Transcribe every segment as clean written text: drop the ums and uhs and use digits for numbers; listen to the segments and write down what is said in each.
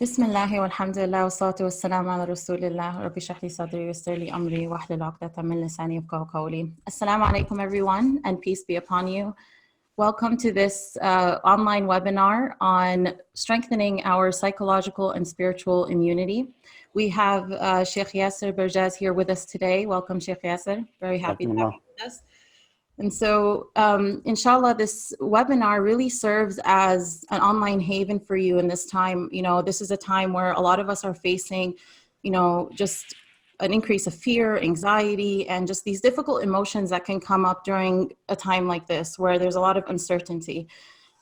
بسم الله والحمد لله والصلاة والسلام على رسول الله ربي اشرح لي صدري ويسر لي أمري واحلل عقدة من لساني يفقهوا قولي. Assalamu alaikum everyone and peace be upon you. Welcome to this online webinar on strengthening our psychological and spiritual immunity. We have Sheikh Yaser Birjas here with us today. Welcome, Sheikh Yaser. Very happy to have you with us. And so, inshallah, this webinar really serves as an online haven for you in this time. You know, this is a time where a lot of us are facing, you know, just an increase of fear, anxiety, and just these difficult emotions that can come up during a time like this, where there's a lot of uncertainty.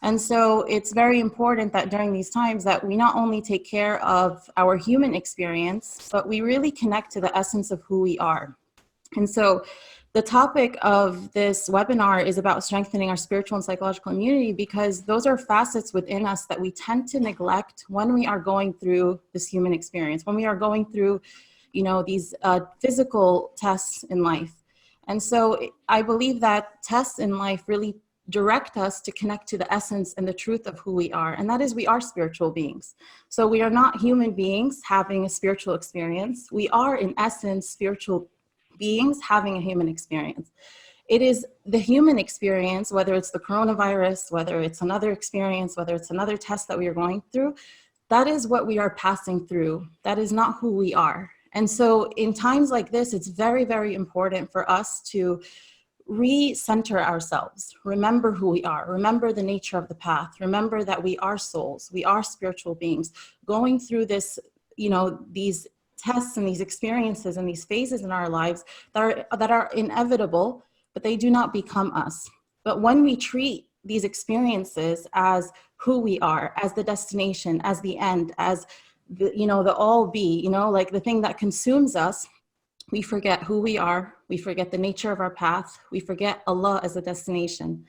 And so it's very important that during these times that we not only take care of our human experience, but we really connect to the essence of who we are. And so the topic of this webinar is about strengthening our spiritual and psychological immunity, because those are facets within us that we tend to neglect when we are going through this human experience, when we are going through, you know, these physical tests in life. And so I believe that tests in life really direct us to connect to the essence and the truth of who we are. And that is, we are spiritual beings. So we are not human beings having a spiritual experience. We are, in essence, spiritual beings having a human experience. It is the human experience, whether it's the coronavirus, whether it's another experience, whether it's another test that we are going through, that is what we are passing through. That is not who we are. And so in times like this, it's very, very important for us to recenter ourselves, remember who we are, remember the nature of the path, remember that we are souls, we are spiritual beings going through this, you know, these tests and these experiences and these phases in our lives that are inevitable, but they do not become us. But when we treat these experiences as who we are, as the destination, as the end, as the, you know, the all be, you know, like the thing that consumes us, we forget who we are, we forget the nature of our path, we forget Allah as a destination.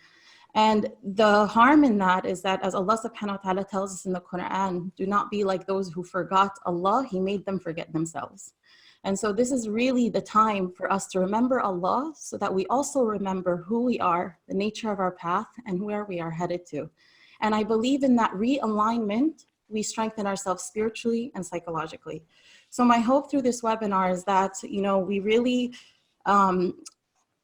And the harm in that is that, as Allah subhanahu wa ta'ala tells us in the Qur'an, do not be like those who forgot Allah, He made them forget themselves. And so this is really the time for us to remember Allah, so that we also remember who we are, the nature of our path, and where we are headed to. And I believe in that realignment, we strengthen ourselves spiritually and psychologically. So my hope through this webinar is that, you know, we really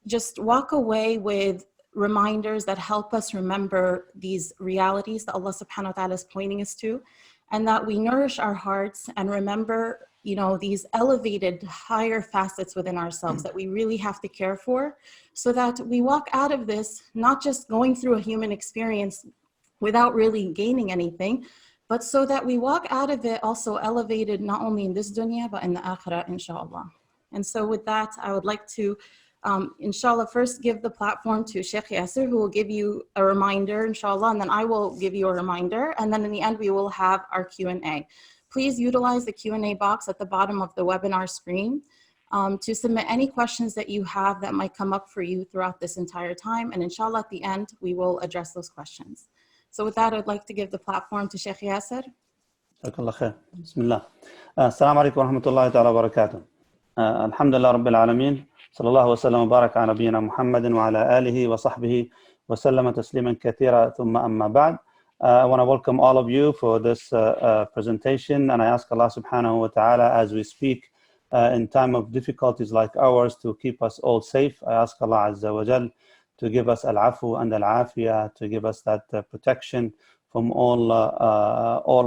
just walk away with reminders that help us remember these realities that Allah subhanahu wa ta'ala is pointing us to, and that we nourish our hearts and remember, you know, these elevated higher facets within ourselves that we really have to care for, so that we walk out of this not just going through a human experience without really gaining anything, but so that we walk out of it also elevated, not only in this dunya but in the akhirah, inshallah. And so with that, I would like to inshallah, first give the platform to Sheikh Yaser, who will give you a reminder, inshallah, and then I will give you a reminder, and then in the end we will have our Q&A. Please utilize the Q&A box at the bottom of the webinar screen to submit any questions that you have that might come up for you throughout this entire time, and inshallah at the end we will address those questions. So with that, I'd like to give the platform to Sheikh Yaser. Jazakallah khair. Bismillah. Assalamu alaikum wa rahmatullahi ta'ala wa barakatuh. Alhamdulillah Rabbil Alameen. صلى الله وسلم وبارك على نبينا محمد وعلى آله وصحبه وسلم تسليما كثيرا ثم أما بعد. I want to welcome all of you for this presentation, and I ask Allah subhanahu wa ta'ala, as we speak in time of difficulties like ours, to keep us all safe. I ask Allah Azza wa Jal to give us al-afu and al-afiyah, to give us that protection from all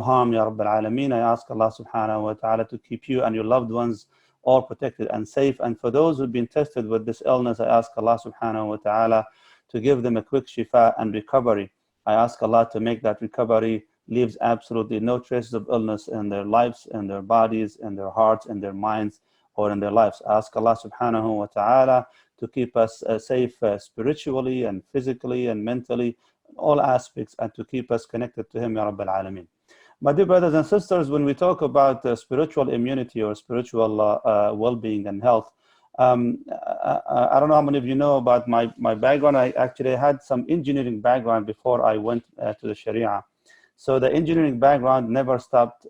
harm, Ya Rabbil Alameen. I ask Allah subhanahu wa ta'ala to keep you and your loved ones all protected and safe. And for those who've been tested with this illness, I ask Allah subhanahu wa ta'ala to give them a quick shifa and recovery. I ask Allah to make that recovery leaves absolutely no traces of illness in their lives, in their bodies, in their hearts, in their minds, or in their lives. I ask Allah subhanahu wa ta'ala to keep us safe spiritually and physically and mentally, in all aspects, and to keep us connected to Him, Ya Rabbil Alameen. My dear brothers and sisters, when we talk about spiritual immunity or spiritual well-being and health, I don't know how many of you know about my background. I actually had some engineering background before I went to the Sharia. So the engineering background never stopped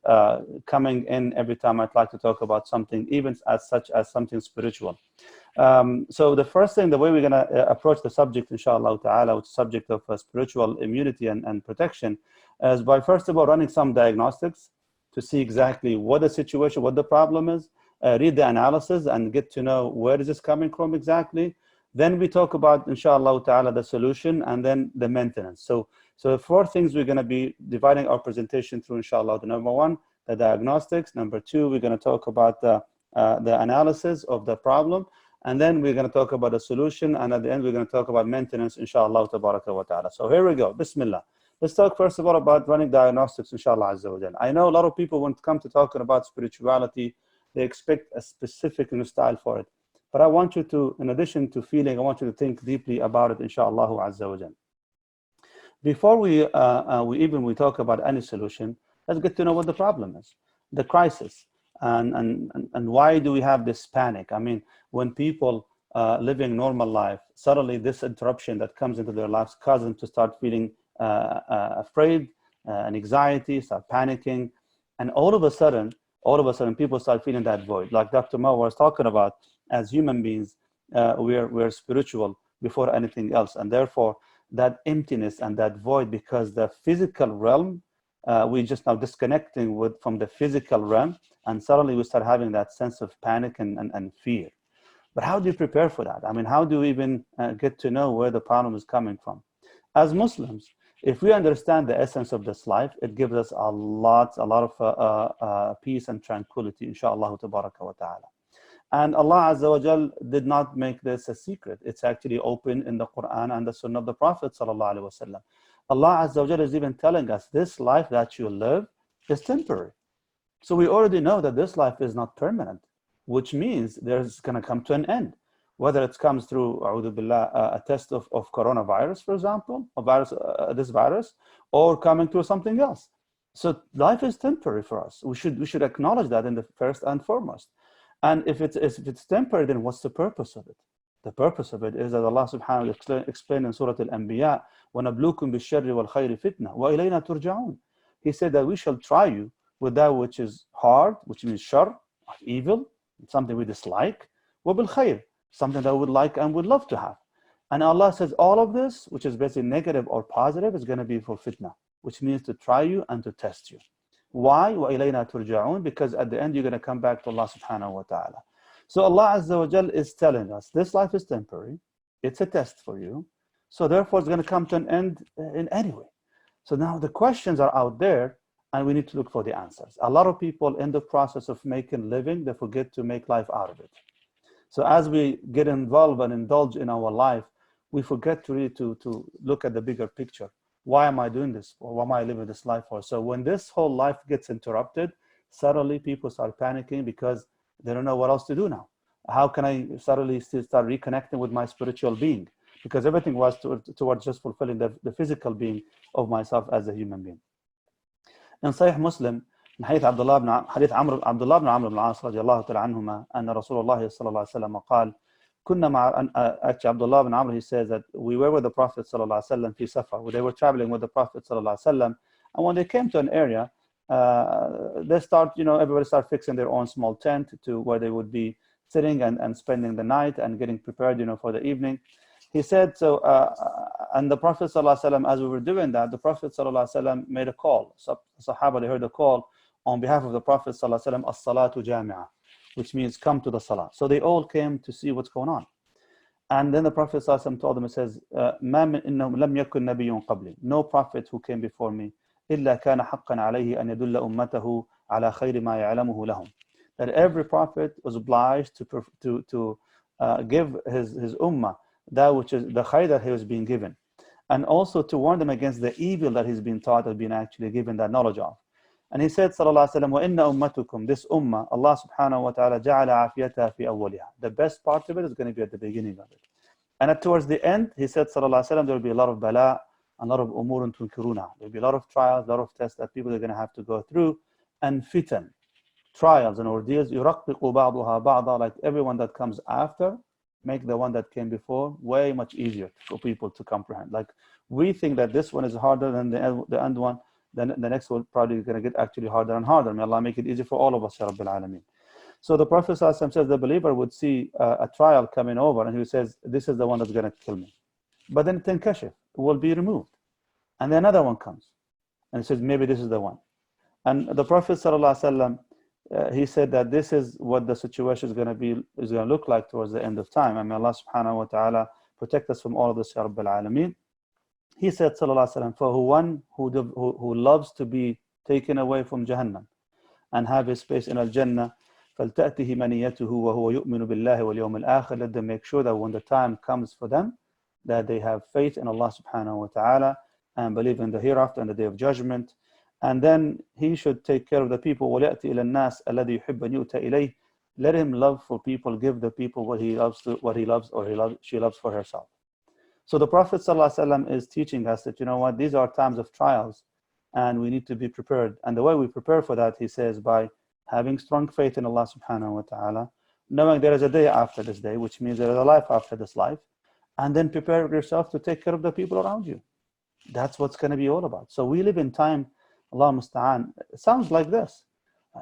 coming in every time I'd like to talk about something, even as such as something spiritual. So the first thing, the way we're going to approach the subject, inshallah ta'ala, which is subject of spiritual immunity and protection, is by first of all running some diagnostics to see exactly what the situation, what the problem is, read the analysis and get to know where is this coming from exactly. Then we talk about, inshallah ta'ala, the solution and then the maintenance. So the 4 things we're going to be dividing our presentation through, inshallah. The number 1, the diagnostics. Number 2, we're going to talk about the analysis of the problem. And then we're going to talk about the solution. And at the end, we're going to talk about maintenance, inshallah ta'ala. So here we go. Bismillah. Let's talk first of all about running diagnostics, inshallah azza wa jalla. I know a lot of people, when it comes to talking about spirituality, they expect a specific style for it. But I want you to, in addition to feeling, I want you to think deeply about it, inshallah azza wa jalla. Before we talk about any solution, let's get to know what the problem is, the crisis, and why do we have this panic? I mean, when people living normal life, suddenly this interruption that comes into their lives causes them to start feeling afraid and anxiety, start panicking, and all of a sudden people start feeling that void. Like Dr. Marwa was talking about, as human beings, we're spiritual before anything else, and therefore that emptiness and that void, because the physical realm, we just now disconnecting from the physical realm, and suddenly we start having that sense of panic and fear. But how do you prepare for that? I mean, how do we even get to know where the problem is coming from? As Muslims, if we understand the essence of this life, it gives us a lot of peace and tranquility, inshallah tabaraka wa ta'ala. And Allah Azza wa Jal did not make this a secret. It's actually open in the Qur'an and the Sunnah of the Prophet sallallahu alaihi wasallam. Allah Azza wa Jal is even telling us this life that you live is temporary. So we already know that this life is not permanent, which means there's going to come to an end. Whether it comes through, a'udhu billah, a test of coronavirus, for example, this virus, or coming through something else. So life is temporary for us. We should acknowledge that in the first and foremost. And if it's temporary, then what's the purpose of it? The purpose of it is that Allah subhanahu wa ta'ala explained in Surah Al-Anbiya, وَنَبْلُوكُمْ بِالشَّرِّ وَالْخَيْرِ فِتْنَةً وَإِلَيْنَا تُرْجَعُونَ. He said that we shall try you with that which is hard, which means shar, evil, something we dislike, وَبِالْخَيْرِ, something that we would like and would love to have. And Allah says all of this, which is basically negative or positive, is going to be for fitna, which means to try you and to test you. Why? وَإِلَيْنَا تُرْجَعُونَ, because at the end you're going to come back to Allah subhanahu wa ta'ala. So Allah Azza wa Jal is telling us this life is temporary, it's a test for you, so therefore it's going to come to an end in any way. So now the questions are out there and we need to look for the answers. A lot of people in the process of making living, they forget to make life out of it. So as we get involved and indulge in our life, we forget to really to look at the bigger picture. Why am I doing this? Or why am I living this life for? So when this whole life gets interrupted, suddenly people start panicking because they don't know what else to do now. How can I suddenly still start reconnecting with my spiritual being? Because everything was towards just fulfilling the physical being of myself as a human being. In Sahih Muslim, in حديث عبد الله بن عمرو بن العاص رضي الله تعالى عنهما أن رسول الله صلى الله عليه وسلم قال كنا مع actually Abdullah ibn Amr, he says that we were with the Prophet صلى الله عليه وسلم في سفر. They were traveling with the Prophet صلى الله عليه وسلم, and when they came to an area, they start, everybody start fixing their own small tent to where they would be sitting and spending the night and getting prepared, for the evening. He said, so, and the Prophet ﷺ, as we were doing that, the Prophet ﷺ made a call. So Sahaba, they heard the call on behalf of the Prophet ﷺ, as-salatu jami'ah, which means come to the salah. So they all came to see what's going on. And then the Prophet ﷺ told them, he says, مَا مِنْ إِنَّهُ لَمْ يَكُنْ نَبِيٌّ قَبْلِي. No prophet who came before me, إِلَّا كَانَ حَقًّا عَلَيْهِ أَنْ يَدُلَّ أُمَّتَهُ عَلَى خَيْرِ مَا يَعْلَمُهُ لَهُمْ. That every prophet was obliged to give his ummah that which is the khair that he was being given, and also to warn them against the evil that he's been taught or been actually given that knowledge of. And he said, sallallahu alaihi wasallam, وَإِنَّ أُمَّتُكُمْ, this ummah, Allah subhanahu wa ta'ala جَعَلَ عَافِيَتَهَا فِي أَوَّلِهَا. The best part of it is going to be at the beginning of it. And towards the end, he said, sallallahu alaihi wasallam, there will be a lot of bala, a lot of umurun tunkiruna. There will be a lot of trials, a lot of tests that people are going to have to go through, and fitan, trials and ordeals, يُرَقِّقُ بَعْضُهَا بَعْضًا, like everyone that comes after, make the one that came before way much easier for people to comprehend. Like we think that this one is harder than the end one, then the next one probably is going to get actually harder and harder. May Allah make it easy for all of us, Ya Rabbil Alameen. So the Prophet ﷺ says the believer would see a trial coming over and he says, this is the one that's going to kill me. But then tinkashif will be removed. And then another one comes and he says, maybe this is the one. And the Prophet ﷺ, he said that this is what the situation is going to look like towards the end of time. And may Allah subhanahu wa ta'ala protect us from all of this, Ya Rabbil Alameen. He said, sallallahu alaihi wasallam, for one who loves to be taken away from Jahannam and have his space in Al-Jannah, فَلْتَأْتِهِ مَنِيَّتُهُ وَهُوَ يُؤْمِنُ بِاللَّهِ وَالْيَوْمِ الْآخِرِ. Let them make sure that when the time comes for them, that they have faith in Allah subhanahu wa ta'ala and believe in the hereafter and the day of judgment. And then he should take care of the people. وَلْيَأْتِ إِلَى النَّاسِ الَّذِي يُحِبَّ أَنْ يُؤْتَى إِلَيْهِ. Let him love for people, give the people what he loves or she loves for herself. So the Prophet ﷺ is teaching us that, you know what, these are times of trials and we need to be prepared. And the way we prepare for that, he says, by having strong faith in Allah subhanahu wa ta'ala, knowing there is a day after this day, which means there is a life after this life, and then prepare yourself to take care of the people around you. That's what's going to be all about. So we live in time, Allah musta'an, it sounds like this.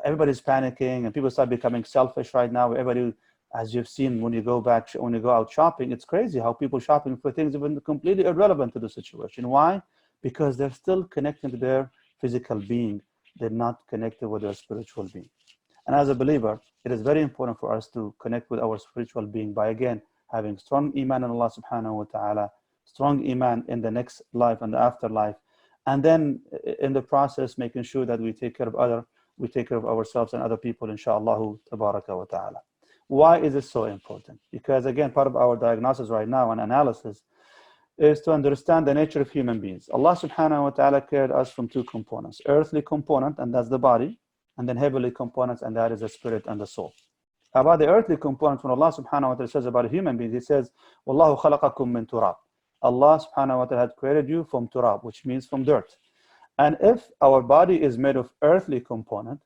Everybody's panicking and people start becoming selfish right now. Everybody, as you've seen when you go out shopping, it's crazy how people shopping for things even completely irrelevant to the situation. Why? Because they're still connected to their physical being. They're not connected with their spiritual being. And as a believer, it is very important for us to connect with our spiritual being by, again, having strong iman in Allah subhanahu wa ta'ala, strong iman in the next life and the afterlife, and then in the process making sure that we take care of ourselves and other people, inshaAllah tabaraka wa ta'ala. Why is it so important? Because again, part of our diagnosis right now and analysis is to understand the nature of human beings. Allah subhanahu wa ta'ala created us from two components: earthly component, and that's the body, and then heavenly components, and that is the spirit and the soul. About the earthly components, when Allah subhanahu wa ta'ala says about a human being, he says, وَاللَّهُ خَلَقَكُم مِّن تُرَابٍ. Allah subhanahu wa ta'ala had created you from turab, which means from dirt. And if our body is made of earthly component,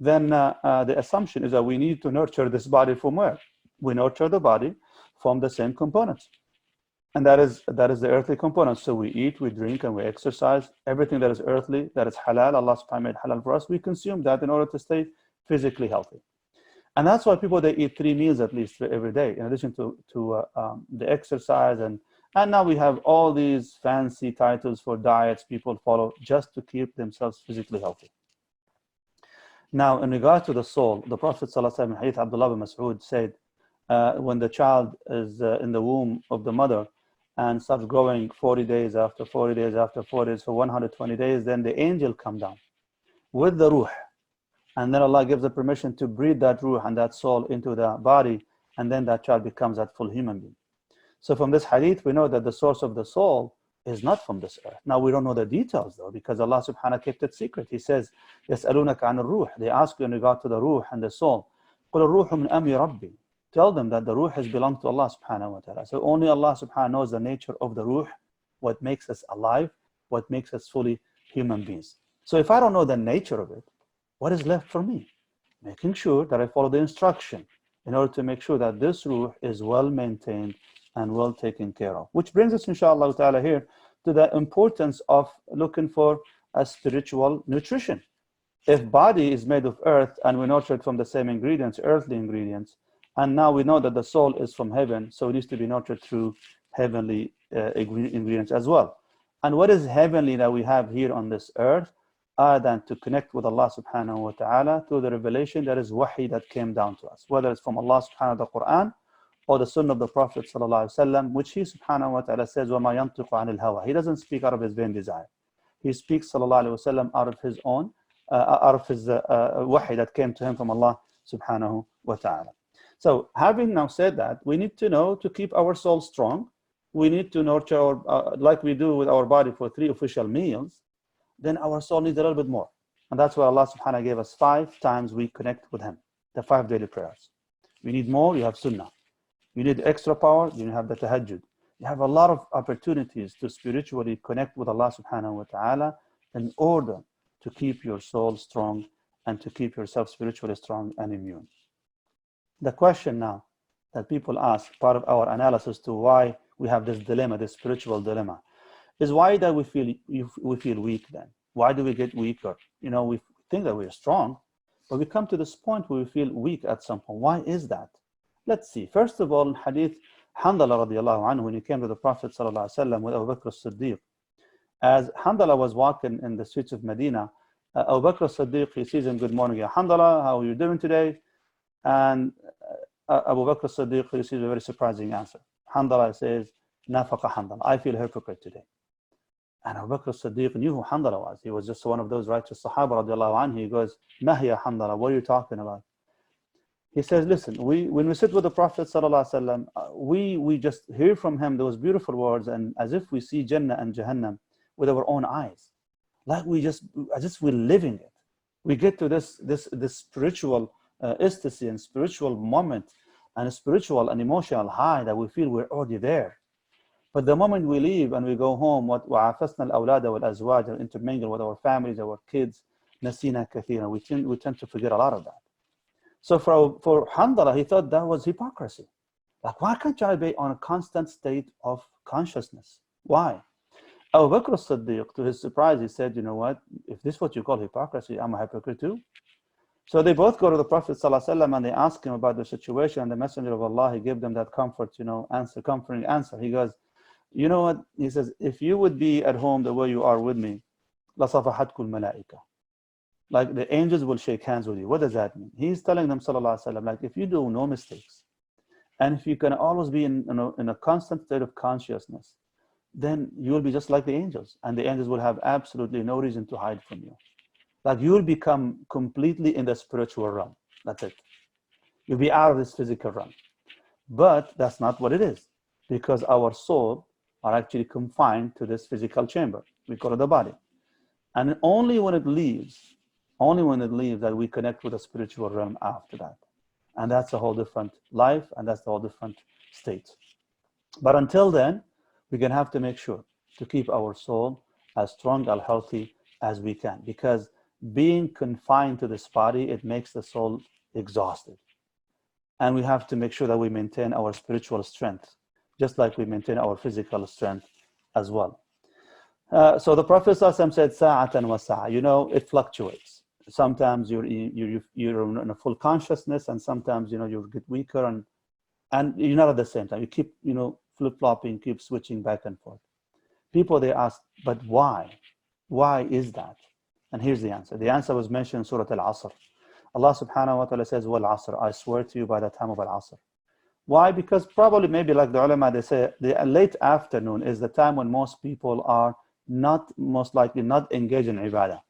then the assumption is that we need to nurture this body from where? We nurture the body from the same components. And that is the earthly component. So we eat, we drink, and we exercise. Everything that is earthly, that is halal, Allah subhanahu wa ta'ala made halal for us, we consume that in order to stay physically healthy. And that's why people, they eat 3 meals at least every day, in addition to the exercise. And now we have all these fancy titles for diets people follow just to keep themselves physically healthy. Now, in regard to the soul, the Prophet ﷺ, Hadith Abdullah bin Mas'ud said, when the child is in the womb of the mother and starts growing 40 days after 40 days after 40 days for 120 days, then the angel come down with the ruh. And then Allah gives the permission to breathe that ruh and that soul into the body, and then that child becomes that full human being. So from this hadith, we know that the source of the soul is not from this earth. Now, we don't know the details though, because Allah subhanahu wa ta'ala kept it secret. He says, يَسْأَلُونَكَ عَنِ الرُّوحِ. They ask you in regard to the ruh and the soul. قُلُ الرُّوحُ مِنْ أَمْرِ رَبِّي. Tell them that the ruh has belonged to Allah subhanahu wa ta'ala. So only Allah subhanahu wa ta'ala knows the nature of the ruh, what makes us alive, what makes us fully human beings. So if I don't know the nature of it, what is left for me? Making sure that I follow the instruction in order to make sure that this ruh is well maintained and well taken care of. Which brings us, inshaAllah ta'ala, here to the importance of looking for a spiritual nutrition. If body is made of earth and we nurture it from the same ingredients, earthly ingredients, and now we know that the soul is from heaven, so it needs to be nurtured through heavenly ingredients as well. And what is heavenly that we have here on this earth? Other than to connect with Allah subhanahu wa ta'ala through the revelation that is wahi that came down to us, whether it's from Allah subhanahu wa ta'ala, the Qur'an, or the sunnah of the Prophet sallallahu alaihi wasallam, which he subhanahu wa ta'ala says, وَمَا يَنْطِقُ عَنِ الْهَوَى. He doesn't speak out of his vain desire. He speaks sallallahu alaihi wasallam out of his own, out of his wahi that came to him from Allah subhanahu wa ta'ala. So having now said that, we need to know to keep our soul strong. We need to nurture our, like we do with our body for 3 official meals. Then our soul needs a little bit more. And that's why Allah subhanahu wa ta'ala gave us 5 times we connect with him, the 5 daily prayers. We need more, you have sunnah. You need extra power, you have the tahajjud. You have a lot of opportunities to spiritually connect with Allah subhanahu wa ta'ala in order to keep your soul strong and to keep yourself spiritually strong and immune. The question now that people ask, part of our analysis to why we have this dilemma, this spiritual dilemma, is why do we feel weak then? Why do we get weaker? You know, we think that we are strong, but we come to this point where we feel weak at some point. Why is that? Let's see. First of all, in hadith, Handala radiallahu anhu, when he came to the Prophet sallallahu alaihi wasallam with Abu Bakr as-Siddiq, as Handala was walking in the streets of Medina, Abu Bakr as-Siddiq, he sees him, good morning, Ya Handala, how are you doing today? And Abu Bakr as-Siddiq receives a very surprising answer. Handala says, Nafaqa Handala, I feel hypocrite today. And Abu Bakr as-Siddiq knew who Handala was. He was just one of those righteous Sahaba radiallahu anhu. He goes, Mahiya Handala, what are you talking about? He says, listen, when we sit with the Prophet ﷺ, we just hear from him those beautiful words, and as if we see Jannah and Jahannam with our own eyes. Like as if we're living it. We get to this spiritual ecstasy and spiritual moment and a spiritual and emotional high that we feel we're already there. But the moment we leave and we go home, وَعَافَسْنَا الْأَوْلَادَ وَالْأَزْوَاجَ and intermingle with our families, our kids, نَسِينَا كَثِيرًا, we tend to forget a lot of that. So for Handala, he thought that was hypocrisy. Like, why can't I be on a constant state of consciousness? Why? Abu Bakr as-Siddiq, to his surprise, he said, you know what, if this is what you call hypocrisy, I'm a hypocrite too. So they both go to the Prophet ﷺ and they ask him about the situation, and the Messenger of Allah, he gave them that comforting answer. He goes, you know what, he says, if you would be at home the way you are with me, لَصَفَحَتْكُ الْمَلَائِكَةِ, like the angels will shake hands with you. What does that mean? He's telling them, sallallahu alaihi wasallam, like if you do no mistakes, and if you can always be in a constant state of consciousness, then you will be just like the angels, and the angels will have absolutely no reason to hide from you. Like you will become completely in the spiritual realm. That's it. You'll be out of this physical realm. But that's not what it is, because our soul are actually confined to this physical chamber. We call it the body. And only when it leaves that we connect with the spiritual realm after that. And that's a whole different life, and that's a whole different state. But until then, we're going to have to make sure to keep our soul as strong and healthy as we can, because being confined to this body, it makes the soul exhausted. And we have to make sure that we maintain our spiritual strength, just like we maintain our physical strength as well. So the Prophet ﷺ said, "Sa'atan wa sa'a." You know, it fluctuates. Sometimes you're in a full consciousness, and sometimes you get weaker, and you're not at the same time. You keep flip-flopping, keep switching back and forth. People, they ask, but why? Why is that? And here's the answer. The answer was mentioned in Surah Al-Asr. Allah subhanahu wa ta'ala says, "Wal Asr, I swear to you by the time of Al-Asr." Why? Because probably, maybe like the ulama, they say the late afternoon is the time when most people are most likely not engaged in ibadah.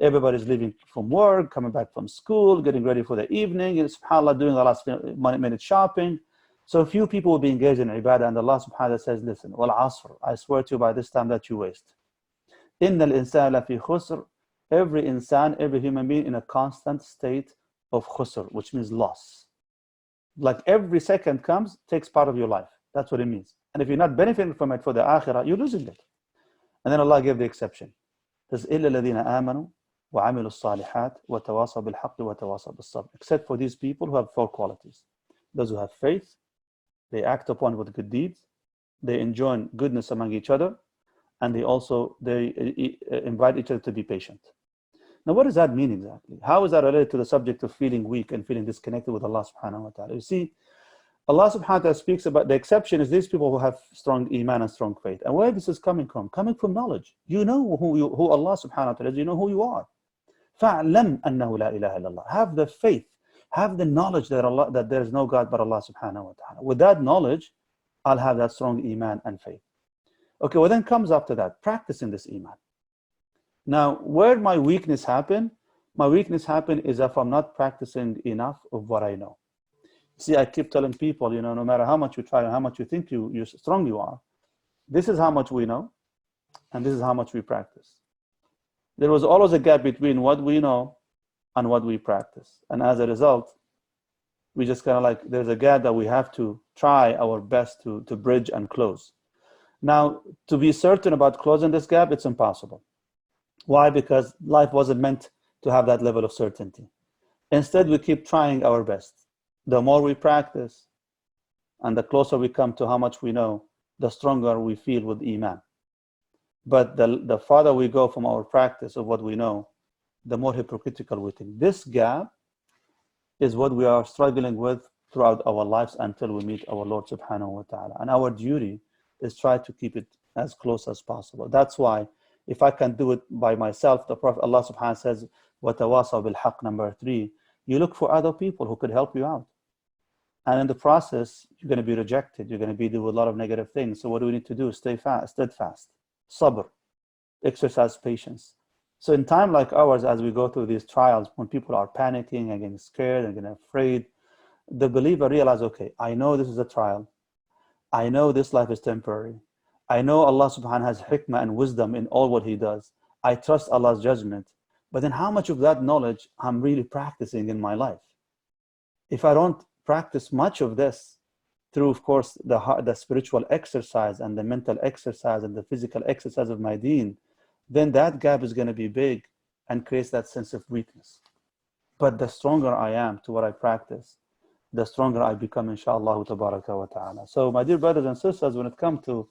Everybody's leaving from work, coming back from school, getting ready for the evening, and subhanAllah, doing the last minute shopping. So few people will be engaged in ibadah, and Allah subhanahu wa ta'ala says, listen, wal asr, I swear to you by this time that you waste. Inna al-insan la fi khusr, every insan, every human being in a constant state of khusr, which means loss. Like every second takes part of your life. That's what it means. And if you're not benefiting from it for the akhirah, you're losing it. And then Allah gave the exception. It says, إِلَّا الَّذِينَ آمَنُوا وَعَمِلُوا الصَّالِحَاتِ وَتَوَاصَوْا بِالْحَقِّ وَتَوَاصَوْا بِالصَّبْرِ. Except for these people who have 4 qualities. Those who have faith, they act upon with good deeds, they enjoin goodness among each other, and they invite each other to be patient. Now, what does that mean exactly? How is that related to the subject of feeling weak and feeling disconnected with Allah subhanahu wa ta'ala? You see, Allah subhanahu wa ta'ala speaks about the exception is these people who have strong iman and strong faith. And where this is coming from? Coming from knowledge. You know who Allah subhanahu wa ta'ala is. You know who you are. فَاعْلَمْ أَنَّهُ لَا إِلَهَ إِلَّا اللَّهِ. Have the faith. Have the knowledge that there is no God but Allah subhanahu wa ta'ala. With that knowledge, I'll have that strong iman and faith. Okay, what then comes after that? Practicing this iman. Now, where my weakness happen? My weakness happen is if I'm not practicing enough of what I know. See, I keep telling people, no matter how much you try and how much you think you strong you are, this is how much we know, and this is how much we practice. There was always a gap between what we know and what we practice. And as a result, we just kind of like, there's a gap that we have to try our best to bridge and close. Now, to be certain about closing this gap, it's impossible. Why? Because life wasn't meant to have that level of certainty. Instead, we keep trying our best. The more we practice and the closer we come to how much we know, the stronger we feel with iman. But the farther we go from our practice of what we know, the more hypocritical we think. This gap is what we are struggling with throughout our lives until we meet our Lord subhanahu wa ta'ala. And our duty is try to keep it as close as possible. That's why If I can do it by myself, the Prophet Allah subhanahu wa ta'ala says, وَتَوَاصَوْا بِالْحَقِّ, number 3, you look for other people who could help you out. And in the process, you're going to be rejected. You're going to be doing a lot of negative things. So what do we need to do? Stay fast, steadfast, sabr, exercise patience. So in time like ours, as we go through these trials, when people are panicking and getting scared and getting afraid, the believer realizes, okay, I know this is a trial. I know this life is temporary. I know Allah subhanahu wa ta'ala has hikmah and wisdom in all what He does. I trust Allah's judgment. But then how much of that knowledge I'm really practicing in my life? If I don't practice much of this through, of course, the spiritual exercise and the mental exercise and the physical exercise of my deen, then that gap is going to be big and creates that sense of weakness. But the stronger I am to what I practice, the stronger I become, inshaAllah tabaraka wa ta'ala. So my dear brothers and sisters, when it comes to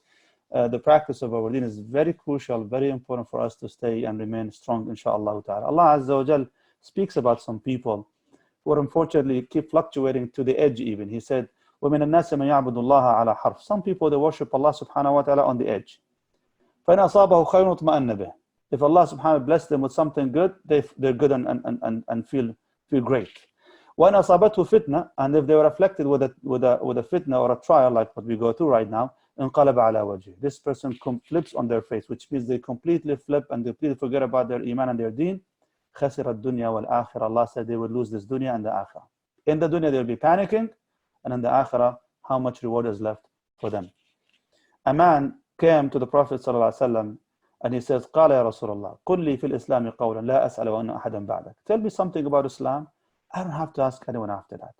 the practice of our deen, is very crucial, very important for us to stay and remain strong, inshaAllah ta'ala. Allah Azza wa Jal speaks about some people who unfortunately keep fluctuating to the edge even. He said, وَمِنَ النَّاسِ مَنْ يَعْبُدُ اللَّهَ عَلَى حَرْفٍ. Some people, they worship Allah subhanahu wa ta'ala on the edge. فَإِنْ أَصَابَهُ خَيْرٌ اطْمَأَنَّ بِهِ. If Allah subhanahu wa ta'ala bless them with something good, they're good and feel great. وَإِنْ أَصَابَتْهُ fitna, and if they were afflicted with a fitna or a trial like what we go through right now, انقلب على وجهه. This person flips on their face, which means they completely flip and they completely forget about their iman and their deen. خسر الدنيا والآخرة. Allah said they will lose this dunya and the akhirah. In the dunya they will be panicking, and in the akhirah, how much reward is left for them? A man came to the Prophet ﷺ and he says, قال يا رسول الله قل لي في الإسلام قولا لا أسأل وأن أحدا بعدك. Tell me something about Islam. I don't have to ask anyone after that.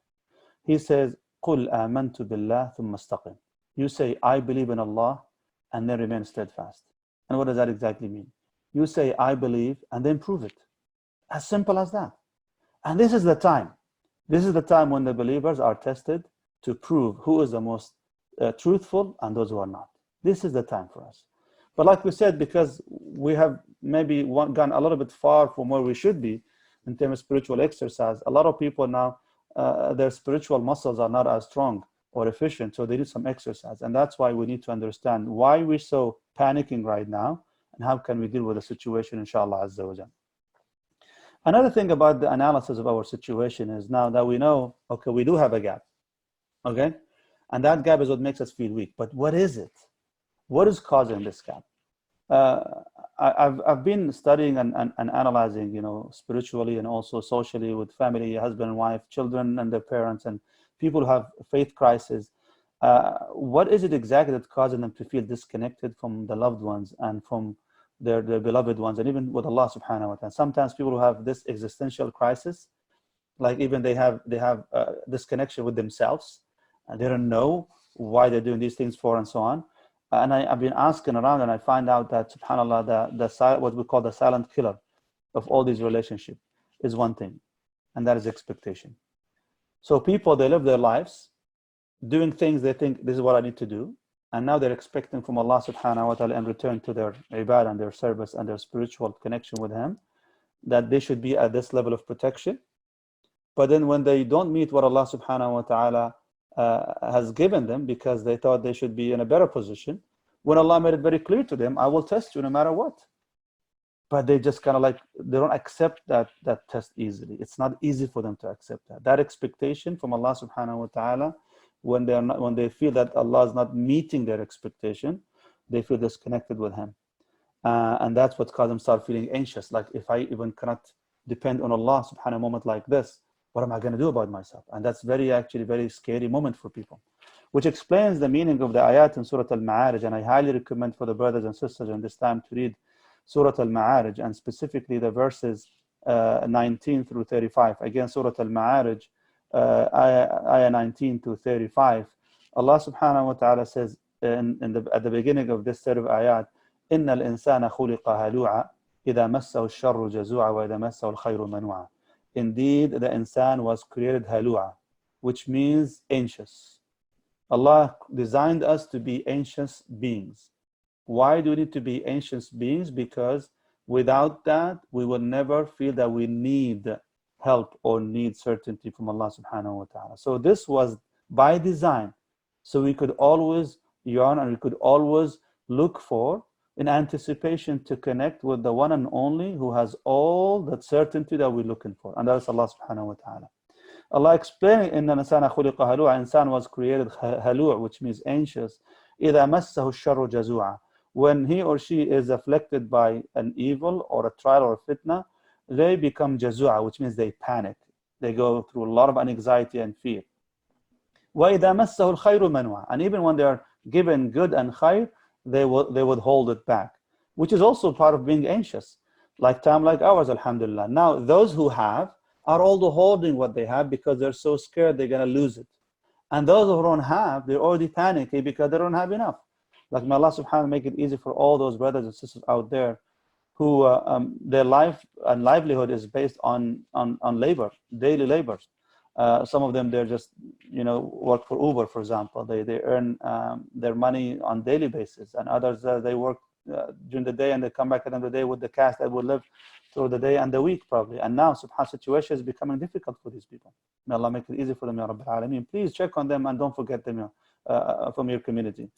He says, قل آمنت بالله ثم استقم. You say, I believe in Allah, and then remain steadfast. And what does that exactly mean? You say, I believe, and then prove it. As simple as that. And this is the time. This is the time when the believers are tested to prove who is the most truthful and those who are not. This is the time for us. But like we said, because we have maybe gone a little bit far from where we should be in terms of spiritual exercise, a lot of people now, their spiritual muscles are not as strong or efficient, so they need some exercise. And that's why we need to understand why we're so panicking right now and how can we deal with the situation, inshallah azza wa jal. Another thing about the analysis of our situation is now that we know, okay, we do have a gap, okay? And that gap is what makes us feel weak. But what is it? What is causing this gap? I've been studying and analyzing, spiritually and also socially with family, husband and wife, children and their parents, and people who have faith crisis. What is it exactly that's causing them to feel disconnected from the loved ones and from their beloved ones, and even with Allah subhanahu wa ta'ala? Sometimes people who have this existential crisis, like even they have this connection with themselves, and they don't know why they're doing these things for, and so on. And I've been asking around, and I find out that, subhanAllah, what we call the silent killer of all these relationships is one thing, and that is expectation. So people, they live their lives doing things they think this is what I need to do, and now they're expecting from Allah subhanahu wa ta'ala in return to their ibadah and their service and their spiritual connection with Him, that they should be at this level of protection. But then when they don't meet what Allah subhanahu wa ta'ala has given them because they thought they should be in a better position, when Allah made it very clear to them, I will test you no matter what. But they just kind of they don't accept that test easily. It's not easy for them to accept that expectation from Allah subhanahu wa ta'ala. When they feel that Allah is not meeting their expectation, they feel disconnected with Him. And that's what causes them start feeling anxious. Like, if I even cannot depend on Allah subhanahu wa ta'ala, a moment like this, what am I going to do about myself? And that's actually very scary moment for people, which explains the meaning of the ayat in Surah Al-Ma'arij. And I highly recommend for the brothers and sisters in this time to read Surah Al-Ma'arij, and specifically the verses 19 through 35. Again, Surah Al-Ma'arij, ayah 19 to 35. Allah subhanahu wa ta'ala says at the beginning of this set of ayat, إِنَّ الْإِنسَانَ خُلِقَ هَلُوعًا إِذَا مَسَّهُ الشَّرُّ جَزُوعًا وَإِذَا مَسَّهُ الْخَيْرُ مَنُوعًا. Indeed, the insan was created halu'a, which means anxious. Allah designed us to be anxious beings. Why do we need to be anxious beings? Because without that, we will never feel that we need help or need certainty from Allah subhanahu wa ta'ala. So this was by design. So we could always yearn and we could always look for in anticipation to connect with the one and only who has all that certainty that we're looking for, and that is Allah subhanahu wa ta'ala. Allah explaining, إِنَّ الْإِنسَانَ خُلِقَ هَلُوعًا, insan was created halu', which means anxious. إِذَا مَسَّهُ الشَّرُّ جَزُوعًا, when he or she is afflicted by an evil or a trial or a fitna, they become jazu'a, which means they panic. They go through a lot of anxiety and fear. وَإِذَا مَسَّهُ الْخَيْرُ مَنُوعًا, and even when they are given good and khair, they would hold it back, which is also part of being anxious. Like time like ours, alhamdulillah. Now, those who have are all holding what they have because they're so scared they're going to lose it. And those who don't have, they're already panicking because they don't have enough. Like, may Allah subhanahu wa ta'ala make it easy for all those brothers and sisters out there who their life and livelihood is based on labor, daily labors. Some of them, they're just, work for Uber, for example. They earn their money on daily basis, and others, they work during the day and they come back at the end of the day with the cash that will live through the day and the week probably. And now, subhanAllah, situation is becoming difficult for these people. May Allah make it easy for them, Ya Rabbil Alameen. Please check on them and don't forget them from your community.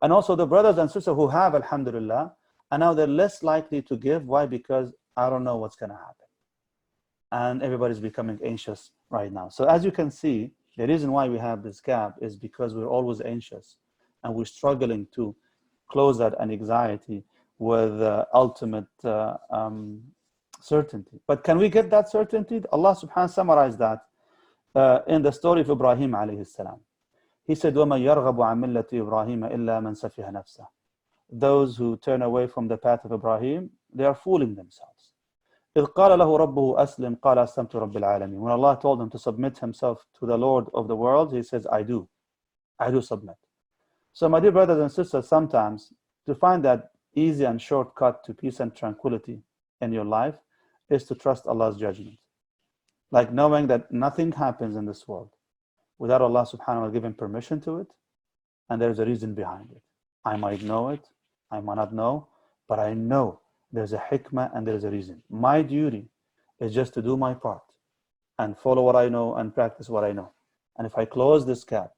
And also the brothers and sisters who have, alhamdulillah, and now they're less likely to give. Why? Because I don't know what's going to happen. And everybody's becoming anxious right now. So as you can see, the reason why we have this gap is because we're always anxious and we're struggling to close that anxiety with ultimate certainty. But can we get that certainty? Allah subhanahu wa ta'ala summarized that in the story of Ibrahim alayhi salam. He said, وَمَنْ يَرْغَبُ عَنْ مِلَّةِ إِبْرَاهِيمَ إِلَّا مَنْ سَفِهَ نَفْسَهُ. Those who turn away from the path of Ibrahim, they are fooling themselves. إِذْ قَالَ لَهُ رَبُّهُ أَسْلِمْ قَالَ أَسْلَمْتُ رَبِّ الْعَالَمِينَ. When Allah told him to submit himself to the Lord of the world, he says, I do submit. So my dear brothers and sisters, sometimes to find that easy and shortcut to peace and tranquility in your life is to trust Allah's judgment. Like knowing that nothing happens in this world without Allah subhanahu wa ta'ala giving permission to it, and there's a reason behind it. I might know it, I might not know, but I know there's a hikmah and there's a reason. My duty is just to do my part and follow what I know and practice what I know. And if I close this gap,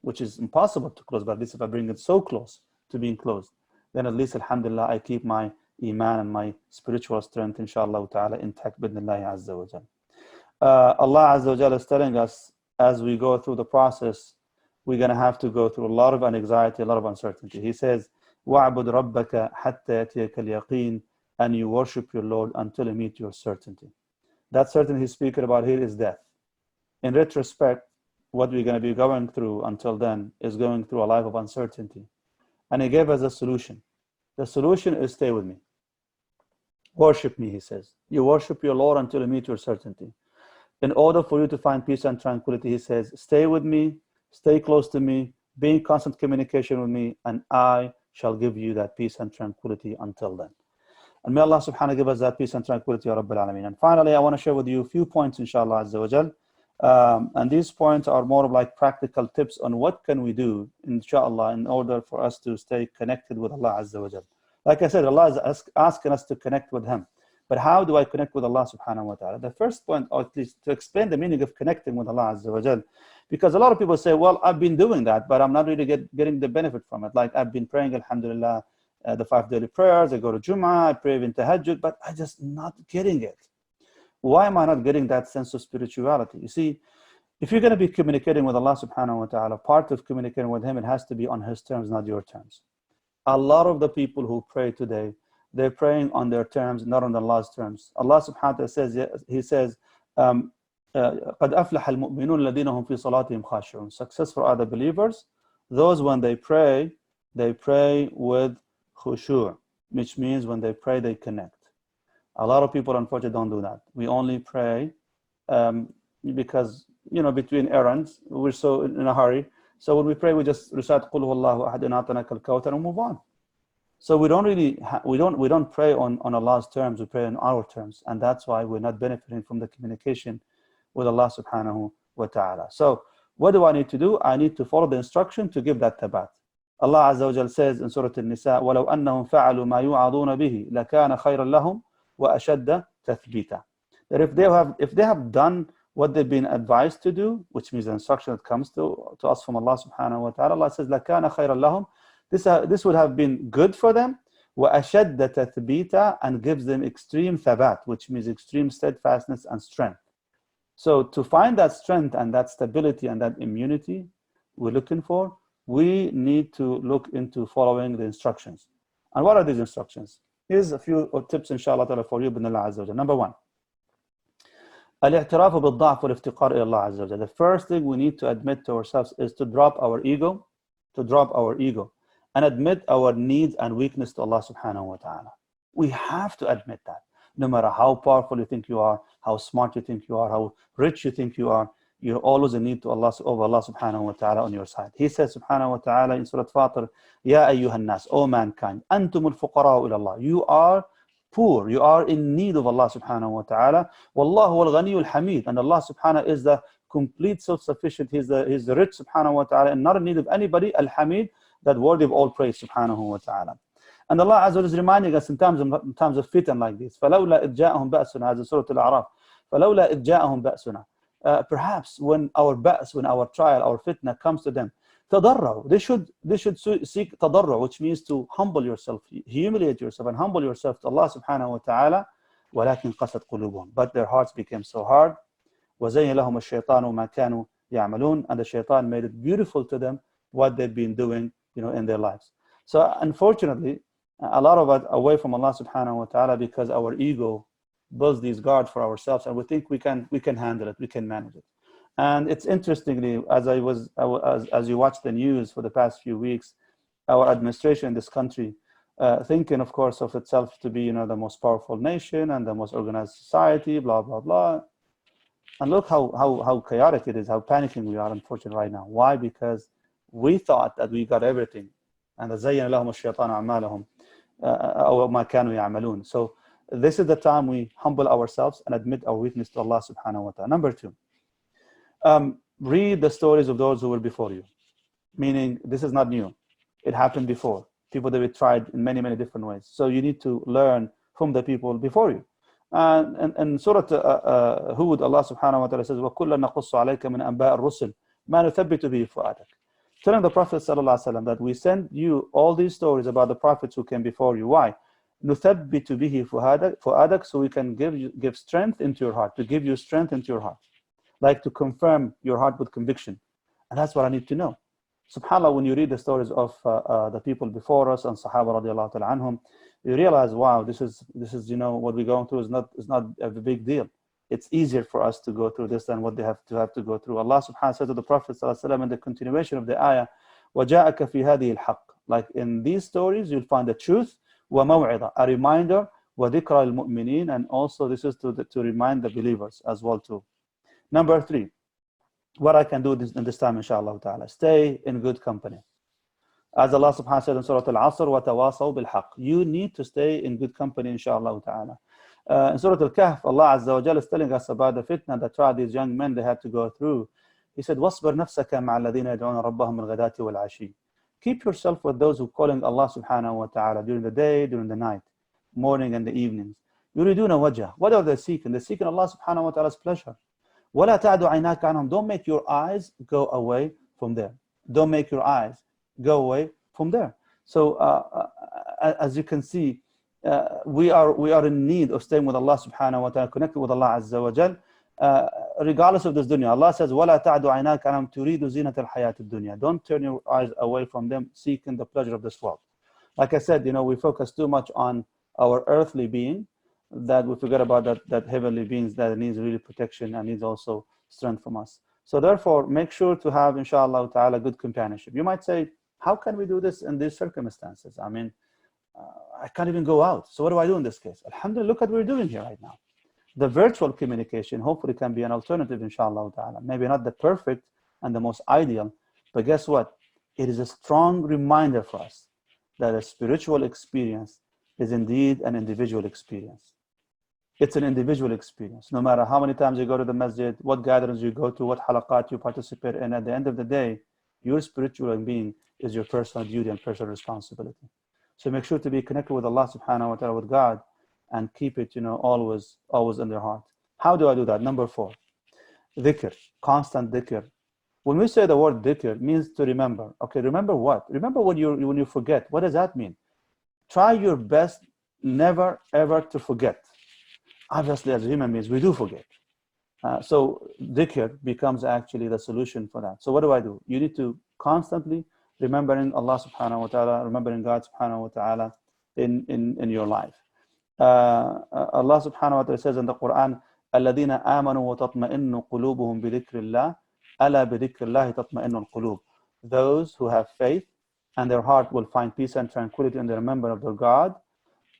which is impossible to close, but at least if I bring it so close to being closed, then at least, alhamdulillah, I keep my iman and my spiritual strength, inshaAllah ta'ala, intact, bidnillahi azza wa jal. Allah azza wa jal is telling us, as we go through the process, we're going to have to go through a lot of anxiety, a lot of uncertainty. He says, وَعْبُدْ رَبَّكَ حَتَّى يَأْتِيَكَ الْيَقِينَ, and you worship your Lord until you meet your certainty. That certainty he's speaking about here is death. In retrospect, what we're going to be going through until then is going through a life of uncertainty. And he gave us a solution. The solution is stay with me. Worship me, he says. You worship your Lord until you meet your certainty. In order for you to find peace and tranquility, he says, stay with me, stay close to me, be in constant communication with me, and I shall give you that peace and tranquility until then. And may Allah subhanahu wa ta'ala give us that peace and tranquility, Ya Rabbil Alameen. And finally, I want to share with you a few points, inshaAllah azza wa jal. And these points are more of like practical tips on what can we do, inshaAllah, in order for us to stay connected with Allah azza wa jal. Like I said, Allah is asking us to connect with Him. But how do I connect with Allah subhanahu wa ta'ala? The first point, or at least to explain the meaning of connecting with Allah azza wa jal, because a lot of people say, well, I've been doing that, but I'm not really getting the benefit from it. Like I've been praying, alhamdulillah, the 5 daily prayers, I go to Jummah, I pray in Tahajjud, but I'm just not getting it. Why am I not getting that sense of spirituality? You see, if you're going to be communicating with Allah subhanahu wa ta'ala, part of communicating with Him, it has to be on His terms, not your terms. A lot of the people who pray today, they're praying on their terms, not on Allah's terms. Allah subhanahu wa ta'ala says, He says, قَدْ أَفْلَحَ الْمُؤْمِنُونَ الَّذِينَ هُمْ فِي صَلَاتِهِمْ خَاشِعُونَ. Successful are the believers, those when they pray with khushu', which means when they pray, they connect. A lot of people, unfortunately, don't do that. We only pray because, between errands, we're so in a hurry. So when we pray, we just recite قُلْ هُوَ اللَّهُ أَحَدٌ أَعْطَانَاكَ الْكَوْثَرَ and move on. So we don't pray on Allah's terms, we pray on our terms. And that's why we're not benefiting from the communication with Allah subhanahu wa ta'ala. So what do I need to do? I need to follow the instruction to give that tabat. Allah Azza wa Jal says in Surah An-Nisa, وَلَوْ أَنَّهُمْ فَعَلُوا مَا يُوعَظُونَ بِهِ لَكَانَ خَيْرًا لَهُمْ وَأَشَدَّ تَثْبِيتًا. That if they have done what they've been advised to do, which means the instruction that comes to us from Allah subhanahu wa ta'ala, Allah says, لَكَانَ خَيْرًا لَهُمْ. This would have been good for them, وَأَشَدَّ تَثْبِيتًا, and gives them extreme thabat, which means extreme steadfastness and strength. So to find that strength and that stability and that immunity we're looking for, we need to look into following the instructions. And what are these instructions? Here's a few tips, inshallah, for you, binillah azza wa jal. Number one, الاعتراف بالضعف والافتقار إلى الله عز وجل. The first thing we need to admit to ourselves is to drop our ego, and admit our needs and weakness to Allah subhanahu wa ta'ala. We have to admit that. No matter how powerful you think you are, how smart you think you are, how rich you think you are, you're always in need to Allah, of Allah subhanahu wa ta'ala on your side. He says subhanahu wa ta'ala in Surah Fatir, Ya ayyuhan nas, O mankind, antumul fuqara'u ila Allah. You are poor, you are in need of Allah subhanahu wa ta'ala. Wallahu al-ghaniyul hamid. And Allah subhanahu is the complete self-sufficient. He's the rich subhanahu wa ta'ala and not in need of anybody. Al-hamid, that worthy of all praise subhanahu wa ta'ala. And Allah Azza wa Jalla is reminding us in times of fitan like this. فَلَوْلَا إِذْ جَاءَهُمْ بَأْسُنَا, as in Surah Al-A'raf. فَلَوْلَا إِذْ جَاءَهُمْ بَأْسُنَا. Perhaps when our ba's, when our trial, our fitna comes to them, تَضَرَّوا, they should seek تضرع, which means to humble yourself, humiliate yourself and humble yourself to Allah subhanahu wa ta'ala. وَلَكِنْ قَسَتْ قُلُوبُهُم, but their hearts became so hard. وَزَيَّنَ لَهُمُ الشَّيْطَانُ مَا كَانُوا يَعْمَلُونَ, and the shaitan made it beautiful to them what they've been doing, in their lives. So unfortunately, a lot of us away from Allah subhanahu wa ta'ala because our ego builds these guards for ourselves, and we think we can handle it, we can manage it. And it's interestingly, as you watch the news for the past few weeks, our administration in this country, thinking of course of itself to be the most powerful nation and the most organized society, blah blah blah. And look how chaotic it is, how panicking we are, unfortunately, right now. Why? Because we thought that we got everything. And زَيَّنَ لَهُمُ الشَّيْطَانُ أَعْمَالَهُمْ أَوْ مَا كَانُوا يَعْمَلُونَ. So this is the time we humble ourselves and admit our weakness to Allah subhanahu wa ta'ala. Number two, read the stories of those who were before you. Meaning, this is not new. It happened before. People that we tried in many, many different ways. So you need to learn from the people before you. And Surah Hud, Allah subhanahu wa ta'ala says, وَكُلًّا نَقُصُّ عَلَيْكَ مِنْ أَنْبَاءِ الرُّسُلِ مَا نُثَبِّتُ بِهِ فُؤَادَكَ. Telling the Prophet ﷺ that we send you all these stories about the prophets who came before you. Why? نُثَبِّتُ بِهِ فُؤَادَكَ, so we can give strength into your heart, to give you strength into your heart. Like to confirm your heart with conviction. And that's what I need to know. SubhanAllah, when you read the stories of the people before us and Sahaba radiallahu ta'ala anhum, you realize, wow, this is what we're going through is not a big deal. It's easier for us to go through this than what they have to go through. Allah subhanahu wa ta'ala said to the Prophet sallallahu alaihi wasallam in the continuation of the ayah, وَجَاءَكَ فِي هَذِهِ الْحَقِّ. Like in these stories, you'll find the truth, وَمَوْعِظَةً, a reminder, وَذِكْرَى الْمُؤْمِنِينَ, and also this is to remind the believers as well too. Number three, what I can do in this time, inshallah ta'ala, stay in good company. As Allah subhanahu wa ta'ala said in Surah Al-Asr, وَتَوَاصَوْا بِالْحَقِّ. You need to stay in good company, inshallah ta'ala. In Surah Al-Kahf, Allah Azza wa Jalla is telling us about the fitna that tried these young men they had to go through. He said, وَاصْبِرْ نَفْسَكَ مَعَ الَّذِينَ يَدْعُونَ رَبَّهُمْ بِالْغَدَاةِ وَالْعَشِيِّ. Keep yourself with those who are calling Allah subhanahu wa ta'ala during the day, during the night, morning and the evenings. يُرِيدُونَ وَجْهَهُ. What are they seeking? They're seeking Allah subhanahu wa ta'ala's pleasure. وَلَا تَعْدُ عَيْنَاكَ عَنْهُمْ. Don't make your eyes go away from there. Don't make your eyes go away from there. So as you can see, we are in need of staying with Allah subhanahu wa ta'ala, connected with Allah azza wa jal, regardless of this dunya. Allah says, وَلَا تَعْدُ عَيْنَاكَ عَنْهُمْ تُرِيدُ زِينَةَ الْحَيَاةِ الدُّنْيَا. Don't turn your eyes away from them, seeking the pleasure of this world. Like I said, we focus too much on our earthly being, that we forget about that heavenly beings that needs really protection and needs also strength from us. So therefore, make sure to have, inshallah ta'ala, good companionship. You might say, how can we do this in these circumstances? I mean, I can't even go out. So what do I do in this case? Alhamdulillah, look at what we're doing here right now. The virtual communication hopefully can be an alternative, inshallah ta'ala. Maybe not the perfect and the most ideal, but guess what? It is a strong reminder for us that a spiritual experience is indeed an individual experience. It's an individual experience. No matter how many times you go to the masjid, what gatherings you go to, what halaqat you participate in, at the end of the day, your spiritual being is your personal duty and personal responsibility. So make sure to be connected with Allah subhanahu wa ta'ala, with God, and keep it, always in their heart. How do I do that? Number 4, dhikr, constant dhikr. When we say the word dhikr, it means to remember. Okay, remember what? Remember when you forget. What does that mean? try your best never ever to forget. Obviously, as human beings, we do forget. So dhikr becomes actually the solution for that. So what do? You need to constantly remembering Allah subhanahu wa ta'ala, remembering God subhanahu wa ta'ala in your life. Allah subhanahu wa ta'ala says in the Qur'an, الَّذِينَ آمَنُوا وَتَطْمَئِنُّ قُلُوبُهُم بِذِكْرِ اللَّهِ أَلَا بِذِكْرِ اللَّهِ تَطْمَئِنُّ الْقُلُوبُ. Those who have faith and their heart will find peace and tranquility in the remembrance of their God.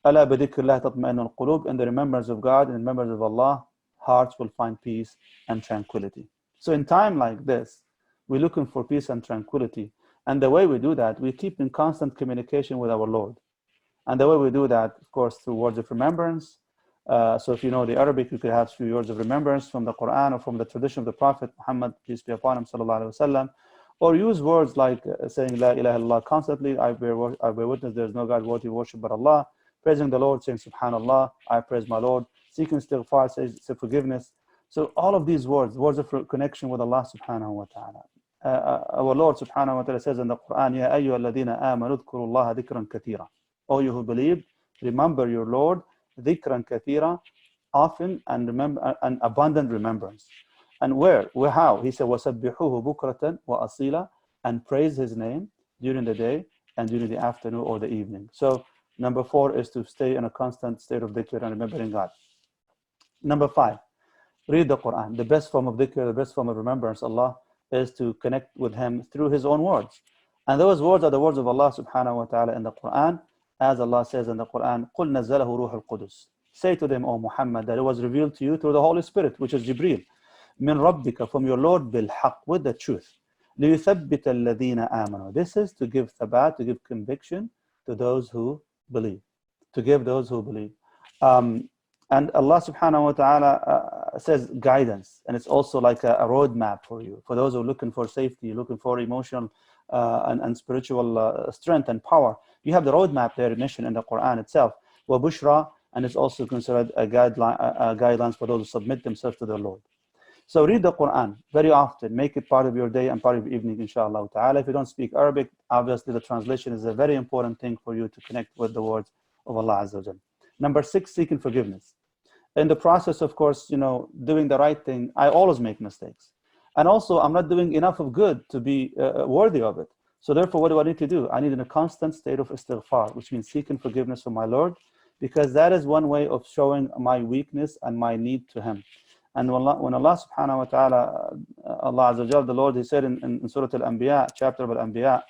أَلَا بِذِكْرِ اللَّهِ تَطْمَئِنُّ الْقُلُوبُ. In the remembrance of God and the remembrance of Allah, hearts will find peace and tranquility. So in time like this, we're looking for peace and tranquility. And the way we do that, we keep in constant communication with our Lord. And the way we do that, of course, through words of remembrance. So if you know the Arabic, you could have few words of remembrance from the Qur'an or from the tradition of the Prophet Muhammad, peace be upon him, sallallahu alaihi wasallam. Or use words like saying La ilaha illallah constantly. I bear witness there is no God worthy of worship but Allah. Praising the Lord, saying Subhanallah, I praise my Lord. Seeking istighfar, saying forgiveness. So all of these words of connection with Allah subhanahu wa ta'ala. Our Lord subhanahu wa ta'ala says in the Quran, Ya ayyuha alladhina amanu dhkuru Allah dhikran kathira. O you who believe, remember your Lord, dhikran kathira, often and remember an abundant remembrance. And where? How? He said, وَسَبِّحُوهُ بُكْرَةً وَأَصِيلًا, and praise his name during the day and during the afternoon or the evening. So number 4 is to stay in a constant state of dhikr and remembering God. Number 5, read the Quran. The best form of dhikr, the best form of remembrance Allah is to connect with him through his own words. And those words are the words of Allah subhanahu wa ta'ala in the Quran. As Allah says in the Quran, قُلْ نَزَّلَهُ رُوحُ الْقُدُسِ. Say to them, O Muhammad, that it was revealed to you through the Holy Spirit, which is Jibreel. مِن رَبِّكَ, from your Lord, بِالْحَقِّ, with the truth. لِيُثَبِّتَ الَّذِينَ آمَنُوا. This is to give thabat, to give conviction to those who believe. To give those who believe. And Allah subhanahu wa ta'ala says guidance. And it's also like a roadmap for you. For those who are looking for safety, looking for emotional and spiritual strength and power. You have the roadmap there mentioned in the Quran itself. وَبُشْرَى, and it's also considered a guidelines for those who submit themselves to their Lord. So read the Quran very often. Make it part of your day and part of your evening, inshallah ta'ala. If you don't speak Arabic, obviously the translation is a very important thing for you to connect with the words of Allah Azza wa Jal. Number 6, seeking forgiveness. In the process, of course, doing the right thing, I always make mistakes. And also, I'm not doing enough of good to be worthy of it. So therefore, what do I need to do? I need in a constant state of istighfar, which means seeking forgiveness from my Lord, because that is one way of showing my weakness and my need to him. And when Allah subhanahu wa ta'ala, Allah Azza wa Jal, the Lord, he said in Surah Al-Anbiya, chapter of Al-Anbiya,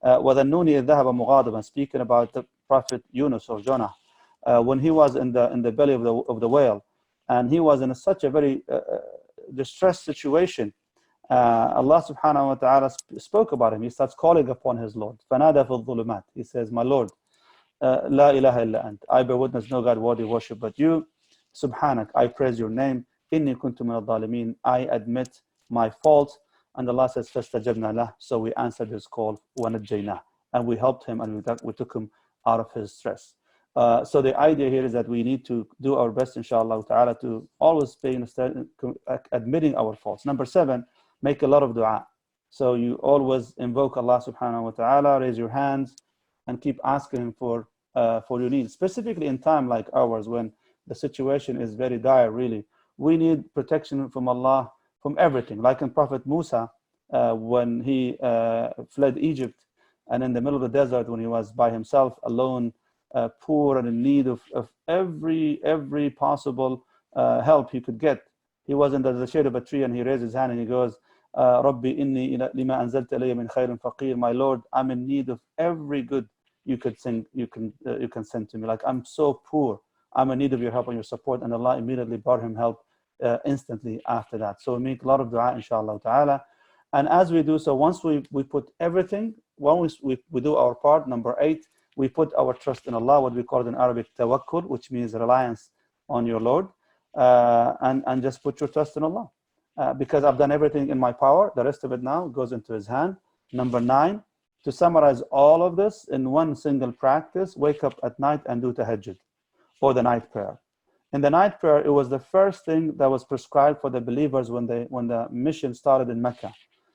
وَذَنُّونِ إِذْ ذَهَبَ مُغَاضِبًا, speaking about the Prophet Yunus or Jonah, when he was in the belly of the whale, and he was in such a very distressed situation, Allah subhanahu wa ta'ala spoke about him. He starts calling upon his Lord. فَنَادَى فِي الظُّلُمَاتِ. He says, my Lord, لَا إِلَهَ إِلَّا أَنْتَ, I bear witness, no God worthy of worship but you. Subhanak, I praise your name. إِنِّي كُنْتُ مِنَ الظَّالِمِينَ, I admit my fault. And Allah says, فَاسْتَجَبْنَا لَهُ, so we answered his call, وَنَجَّيْنَاهُ, and we helped him and we took him out of his stress. So the idea here is that we need to do our best, inshallah ta'ala, to always pay admitting our faults. Number 7, make a lot of dua. So you always invoke Allah subhanahu wa ta'ala, raise your hands, and keep asking him for your needs. Specifically in time like ours, when the situation is very dire, really, we need protection from Allah from everything. Like in Prophet Musa, when he fled Egypt, and in the middle of the desert, when he was by himself, alone, poor and in need of every possible help he could get. He was in the shade of a tree, and he raised his hand and he goes, Rabbi inni lima anzalta ilayya min khairin faqir. My Lord, I'm in need of every good you can send to me. Like, I'm so poor, I'm in need of your help and your support. And Allah immediately brought him help instantly after that. So we make a lot of dua, inshallah ta'ala. And as we do so, once we put everything, when we do our part, number 8, we put our trust in Allah, what we call it in Arabic tawakkul, which means reliance on your Lord, and just put your trust in Allah. Because I've done everything in my power, the rest of it now goes into his hand. Number 9, to summarize all of this in one single practice, wake up at night and do tahajjud, or the night prayer. In the night prayer, it was the first thing that was prescribed for the believers when the mission started in Mecca.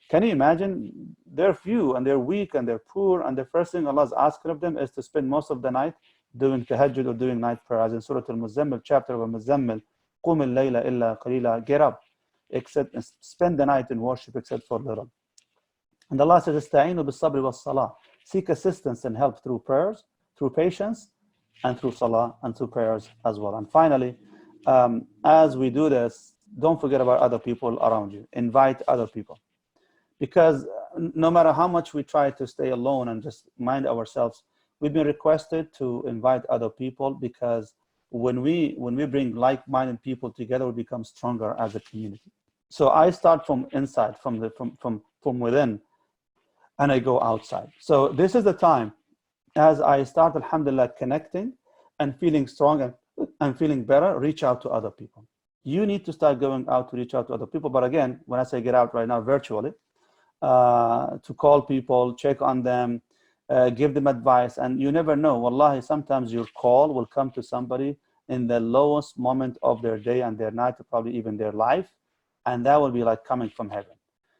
Can you imagine? They're few and they're weak and they're poor, and the first thing Allah is asking of them is to spend most of the night doing tahajjud or doing night prayer, as in Surah Al-Muzammil, chapter of Al-Muzammil, قُمِ اللَّيْلَ إِلَّا قَلِيلًا, get up, except spend the night in worship except for little. And Allah says, استعينوا بالصبر والصلاة, seek assistance and help through prayers, through patience, and through salah, and through prayers as well. And finally, as we do this, don't forget about other people around you. Invite other people. Because no matter how much we try to stay alone and just mind ourselves, we've been requested to invite other people, because when we bring like-minded people together, we become stronger as a community. So I start from inside, from within, and I go outside. So this is the time, as I start, alhamdulillah, connecting and feeling strong and feeling better, reach out to other people. You need to start going out to reach out to other people. But again, when I say get out right now, virtually, to call people, check on them, give them advice. And you never know, wallahi, sometimes your call will come to somebody in the lowest moment of their day and their night, or probably even their life, and that will be like coming from heaven.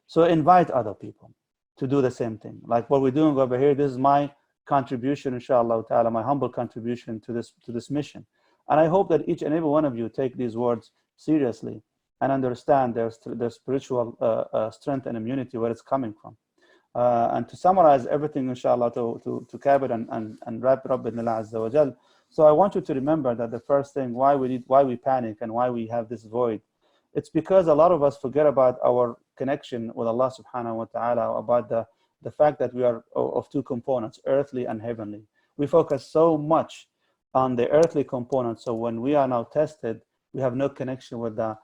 So invite other people to do the same thing. Like what we're doing over here, this is my contribution, inshaAllah ta'ala, my humble contribution to this mission. And I hope that each and every one of you take these words seriously and understand their spiritual strength and immunity, where it's coming from. And to summarize everything, inshallah, to cap it and wrap it up with Allah Azza wa Jal. So I want you to remember that the first thing, why we panic and why we have this void, it's because a lot of us forget about our connection with Allah subhanahu wa ta'ala, about the fact that we are of two components, earthly and heavenly. We focus so much on the earthly component, so when we are now tested, we have no connection with the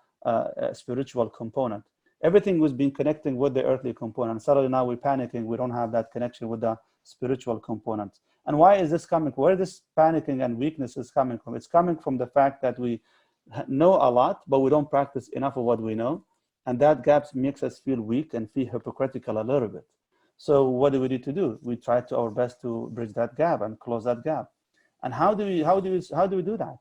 spiritual component. Everything was been connecting with the earthly component. Suddenly now we're panicking, we don't have that connection with the spiritual component. And why is this coming? Where this panicking and weakness is coming from? It's coming from the fact that we know a lot, but we don't practice enough of what we know. And that gap makes us feel weak and feel hypocritical a little bit. So what do we need to do? We try to our best to bridge that gap and close that gap. And how do we do that?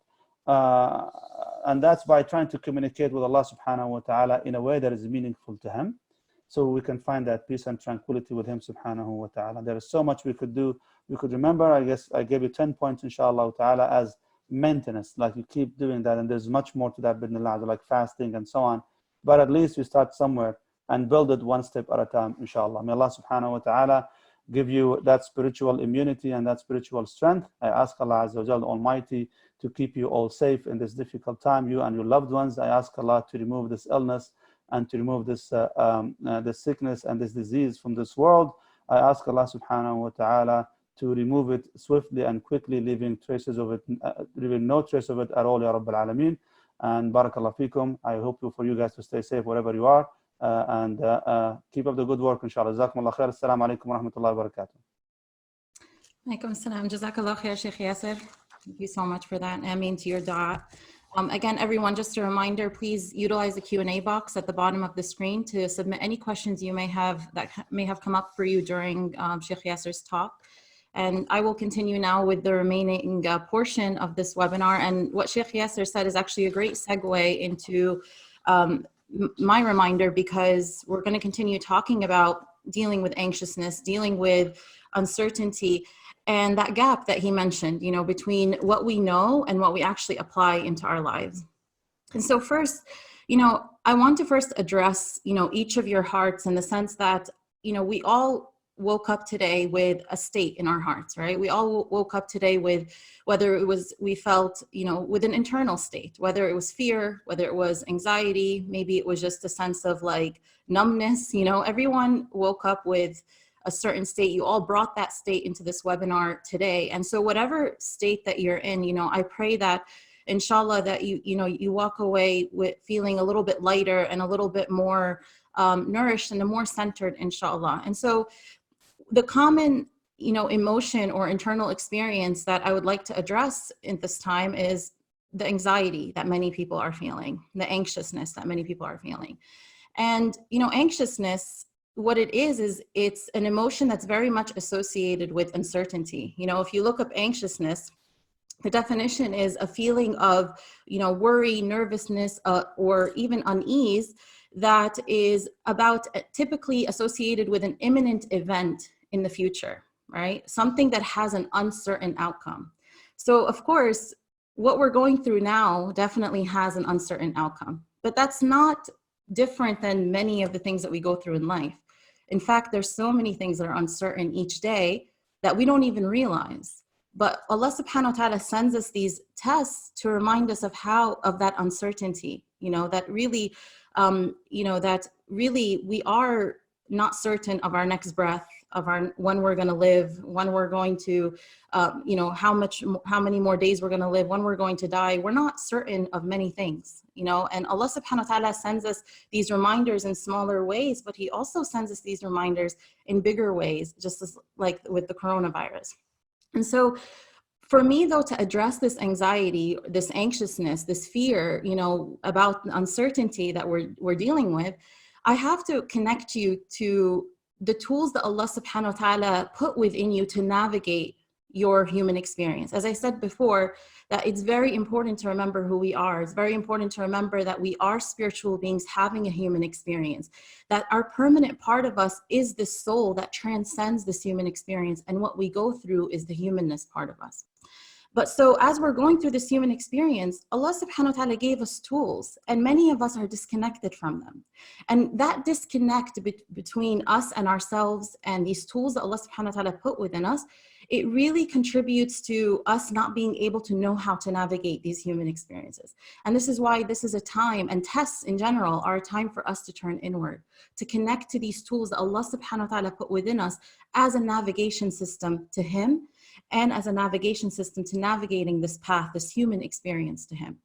And that's by trying to communicate with Allah subhanahu wa ta'ala in a way that is meaningful to Him, so we can find that peace and tranquility with Him subhanahu wa ta'ala. There is so much we could do. We could remember, I guess I gave you 10 points, inshallah ta'ala, as maintenance, like you keep doing that, and there's much more to that, bidnillah, like fasting and so on. But at least you start somewhere and build it one step at a time, inshallah. May Allah subhanahu wa ta'ala give you that spiritual immunity and that spiritual strength. I ask Allah Azza wa Jalla Almighty to keep you all safe in this difficult time, you and your loved ones. I ask Allah to remove this illness and to remove this sickness and this disease from this world. I ask Allah subhanahu wa ta'ala to remove it swiftly and quickly, leaving traces of it, leaving no trace of it at all, Ya Rabbil Alameen. And barakallah fikum. I hope for you guys to stay safe wherever you are, and keep up the good work, inshallah. Jazakumullah khair. Assalamu alaikum wa rahmatullahi wa barakatuh. Alaikum assalam. Jazakallah khair, Sheikh Yaser. Thank you so much for that. Ameen to your dua. Again, everyone, just a reminder, please utilize the Q&A box at the bottom of the screen to submit any questions you may have that may have come up for you during Sheikh Yaser's talk. And I will continue now with the remaining portion of this webinar. And what Sheikh Yaser said is actually a great segue into my reminder, because we're going to continue talking about dealing with anxiousness, dealing with uncertainty, and that gap that he mentioned, you know, between what we know and what we actually apply into our lives. And so first, you know, I want to first address, you know, each of your hearts in the sense that, you know, we all woke up today with a state in our hearts, right? We all woke up today with, whether it was, we felt, you know, with an internal state, whether it was fear, whether it was anxiety, maybe it was just a sense of like numbness, you know, everyone woke up with a certain state. You all brought that state into this webinar today. And so whatever state that you're in, you know, I pray that inshallah that you walk away with feeling a little bit lighter and a little bit more nourished and more centered, inshallah. And so the common, you know, emotion or internal experience that I would like to address in this time is the anxiety that many people are feeling, the anxiousness that many people are feeling. And, you know, anxiousness, what it is it's an emotion that's very much associated with uncertainty. You know, if you look up anxiousness, the definition is a feeling of, you know, worry, nervousness, or even unease that is about typically associated with an imminent event in the future, right? Something that has an uncertain outcome. So of course, what we're going through now definitely has an uncertain outcome, but that's not different than many of the things that we go through in life. In fact, there's so many things that are uncertain each day that we don't even realize. But Allah subhanahu wa ta'ala sends us these tests to remind us of that uncertainty, that really, that really we are not certain of our next breath, of when we're going to live, when we're going to, how many more days we're going to live, when we're going to die. We're not certain of many things, and Allah subhanahu wa ta'ala sends us these reminders in smaller ways, but He also sends us these reminders in bigger ways, just as like with the coronavirus. And so for me, though, to address this anxiety, this anxiousness, this fear, about the uncertainty that we're dealing with, I have to connect you to the tools that Allah subhanahu wa ta'ala put within you to navigate your human experience. As I said before, that it's very important to remember who we are. It's very important to remember that we are spiritual beings having a human experience, that our permanent part of us is this soul that transcends this human experience, and what we go through is the humanness part of us. But so as we're going through this human experience, Allah subhanahu wa ta'ala gave us tools, and many of us are disconnected from them. And that disconnect between us and ourselves and these tools that Allah subhanahu wa ta'ala put within us, it really contributes to us not being able to know how to navigate these human experiences. And this is why this is a time, and tests in general are a time for us to turn inward, to connect to these tools that Allah subhanahu wa ta'ala put within us as a navigation system to Him, and as a navigation system to navigating this path, this human experience to Him.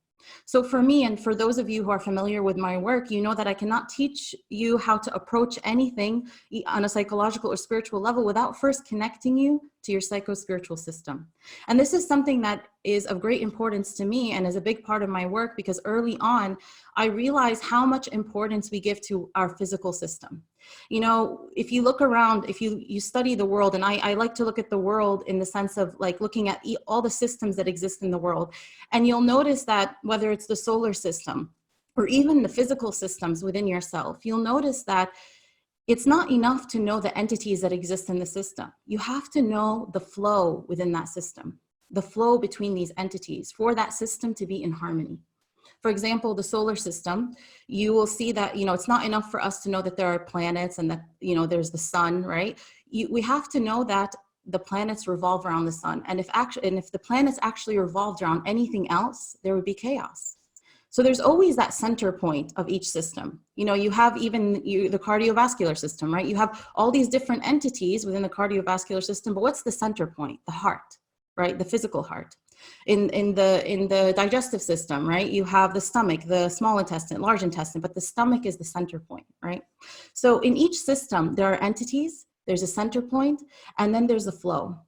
So for me, and for those of you who are familiar with my work, you know that I cannot teach you how to approach anything on a psychological or spiritual level without first connecting you to your psycho-spiritual system. And this is something that is of great importance to me and is a big part of my work, because early on, I realized how much importance we give to our physical system. If you look around, if you study the world, and I like to look at the world in the sense of like looking at all the systems that exist in the world, and you'll notice that whether it's the solar system or even the physical systems within yourself, you'll notice that it's not enough to know the entities that exist in the system. You have to know the flow within that system, the flow between these entities for that system to be in harmony. For example, the solar system, you will see that, it's not enough for us to know that there are planets and that, there's the sun, right? We have to know that the planets revolve around the sun. And if the planets actually revolved around anything else, there would be chaos. So there's always that center point of each system. You have even the cardiovascular system, right? You have all these different entities within the cardiovascular system, but what's the center point? The heart, right? The physical heart. In the digestive system, right? You have the stomach, the small intestine, large intestine, but the stomach is the center point, right? So in each system, there are entities, there's a center point, and then there's a flow.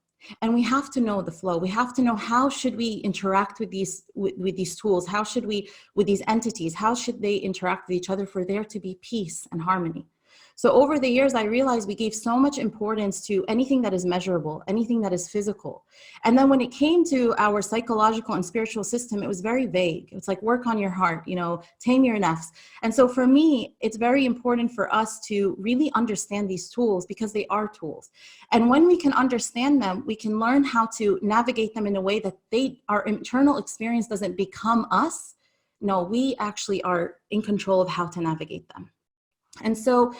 And we have to know the flow. We have to know how should we interact with these tools? How should we, with these entities, how should they interact with each other for there to be peace and harmony? So over the years, I realized we gave so much importance to anything that is measurable, anything that is physical. And then when it came to our psychological and spiritual system, it was very vague. It's like, work on your heart, tame your nafs. And so for me, it's very important for us to really understand these tools, because they are tools. And when we can understand them, we can learn how to navigate them in a way that our internal experience doesn't become us. No, we actually are in control of how to navigate them. And so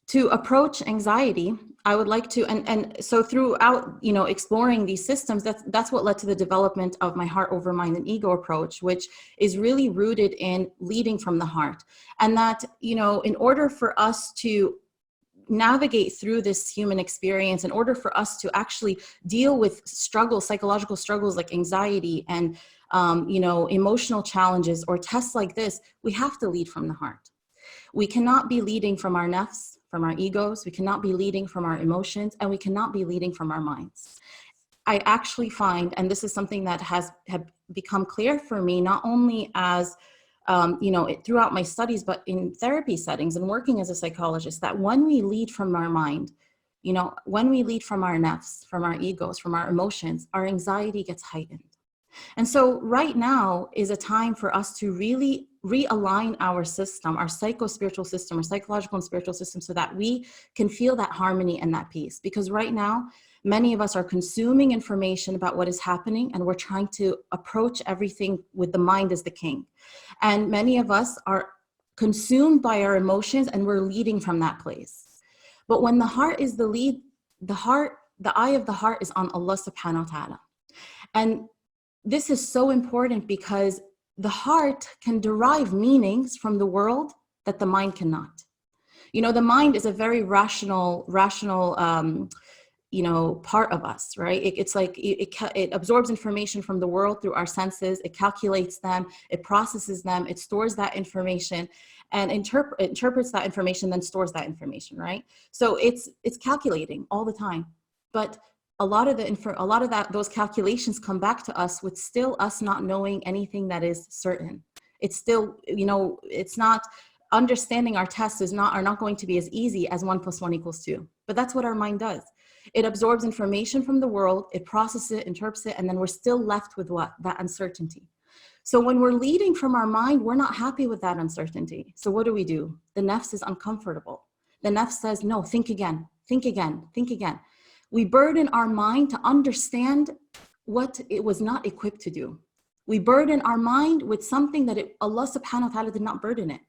to approach anxiety, I would like to, and so throughout, exploring these systems, that's what led to the development of my heart over mind and ego approach, which is really rooted in leading from the heart. And that, in order for us to navigate through this human experience, in order for us to actually deal with struggles, psychological struggles like anxiety and, emotional challenges or tests like this, we have to lead from the heart. We cannot be leading from our nafs, from our egos. We cannot be leading from our emotions, and we cannot be leading from our minds. I actually find, and this is something that have become clear for me, not only as, throughout my studies, but in therapy settings and working as a psychologist, that when we lead from our mind, when we lead from our nafs, from our egos, from our emotions, our anxiety gets heightened. And so right now is a time for us to really realign our system, our psycho-spiritual system, our psychological and spiritual system, so that we can feel that harmony and that peace. Because right now, many of us are consuming information about what is happening, and we're trying to approach everything with the mind as the king. And many of us are consumed by our emotions, and we're leading from that place. But when the heart is the lead, the eye of the heart is on Allah subhanahu wa ta'ala. And this is so important because the heart can derive meanings from the world that the mind cannot. You know, the mind is a very rational, part of us, right? It's like it absorbs information from the world through our senses. It calculates them, it processes them, it stores that information, and interprets that information, then stores that information, right? So it's calculating all the time. But a lot of those calculations come back to us with still us not knowing anything that is certain. It's still, it's not, understanding our tests are not going to be as easy as 1 + 1 = 2. But that's what our mind does. It absorbs information from the world, it processes it, interprets it, and then we're still left with what? That uncertainty. So when we're leading from our mind, we're not happy with that uncertainty. So what do? The nafs is uncomfortable. The nafs says, no, think again, think again, think again. We burden our mind to understand what it was not equipped to do. We burden our mind with something that Allah subhanahu wa ta'ala did not burden it.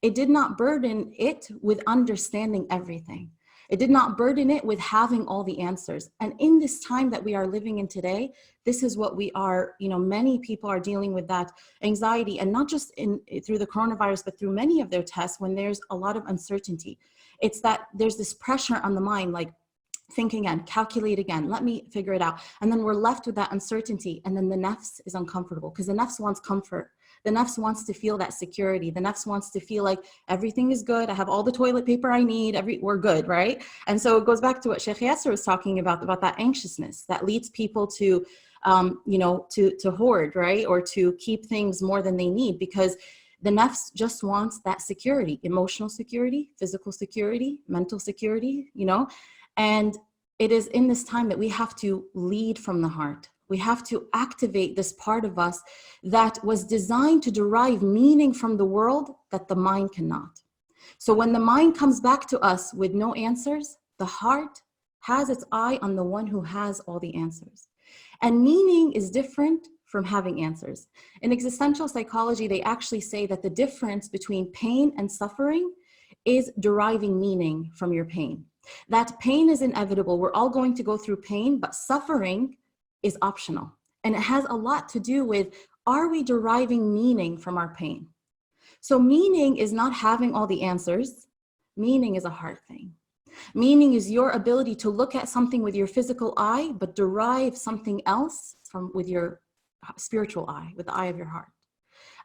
It did not burden it with understanding everything. It did not burden it with having all the answers. And in this time that we are living in today, this is what we are, many people are dealing with that anxiety, and not just through the coronavirus, but through many of their tests when there's a lot of uncertainty. It's that there's this pressure on the mind, like, think again, calculate again, let me figure it out. And then we're left with that uncertainty. And then the nafs is uncomfortable because the nafs wants comfort. The nafs wants to feel that security. The nafs wants to feel like everything is good. I have all the toilet paper I need. We're good, right? And so it goes back to what Sheikh Yaser was talking about that anxiousness that leads people to, to hoard, right? Or to keep things more than they need, because the nafs just wants that security, emotional security, physical security, mental security, And it is in this time that we have to lead from the heart. We have to activate this part of us that was designed to derive meaning from the world that the mind cannot. So when the mind comes back to us with no answers, the heart has its eye on the one who has all the answers. And meaning is different from having answers. In existential psychology, they actually say that the difference between pain and suffering is deriving meaning from your pain. That pain is inevitable. We're all going to go through pain, but suffering is optional. And it has a lot to do with, are we deriving meaning from our pain? So meaning is not having all the answers. Meaning is a heart thing. Meaning is your ability to look at something with your physical eye, but derive something else with your spiritual eye, with the eye of your heart.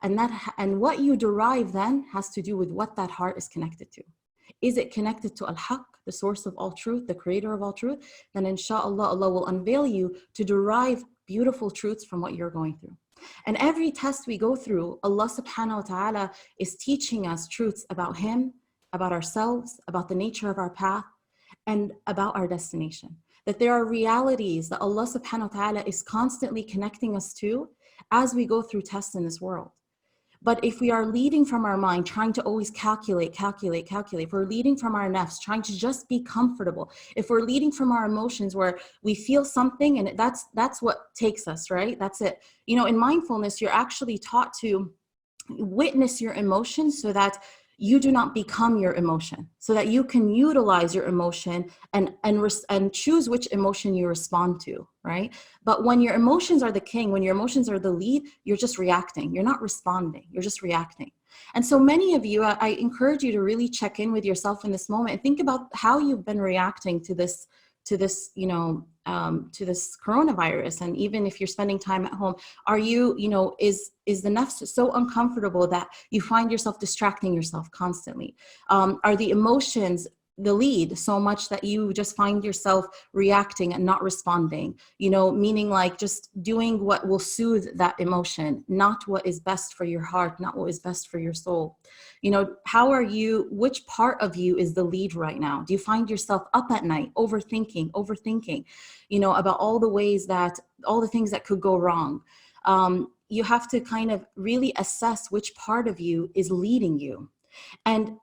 And what you derive then has to do with what that heart is connected to. Is it connected to Al-Haq, the source of all truth, the creator of all truth? Then InshaAllah, Allah will unveil you to derive beautiful truths from what you're going through. And every test we go through, Allah subhanahu wa ta'ala is teaching us truths about Him, about ourselves, about the nature of our path, and about our destination. That there are realities that Allah subhanahu wa ta'ala is constantly connecting us to as we go through tests in this world. But if we are leading from our mind, trying to always calculate, if we're leading from our nafs, trying to just be comfortable, if we're leading from our emotions where we feel something and that's what takes us, right? That's it. In mindfulness, you're actually taught to witness your emotions so that you do not become your emotion, so that you can utilize your emotion and choose which emotion you respond to, right? But when your emotions are the king, when your emotions are the lead, you're just reacting. You're not responding. You're just reacting. And so many of you, I encourage you to really check in with yourself in this moment and think about how you've been reacting to this coronavirus. And even if you're spending time at home, are you, is the nafs so uncomfortable that you find yourself distracting yourself constantly? Are the emotions the lead so much that you just find yourself reacting and not responding, meaning like just doing what will soothe that emotion, not what is best for your heart, not what is best for your soul? How are you, which part of you is the lead right now? Do you find yourself up at night, overthinking, about all the things that could go wrong? you have to kind of really assess which part of you is leading you, and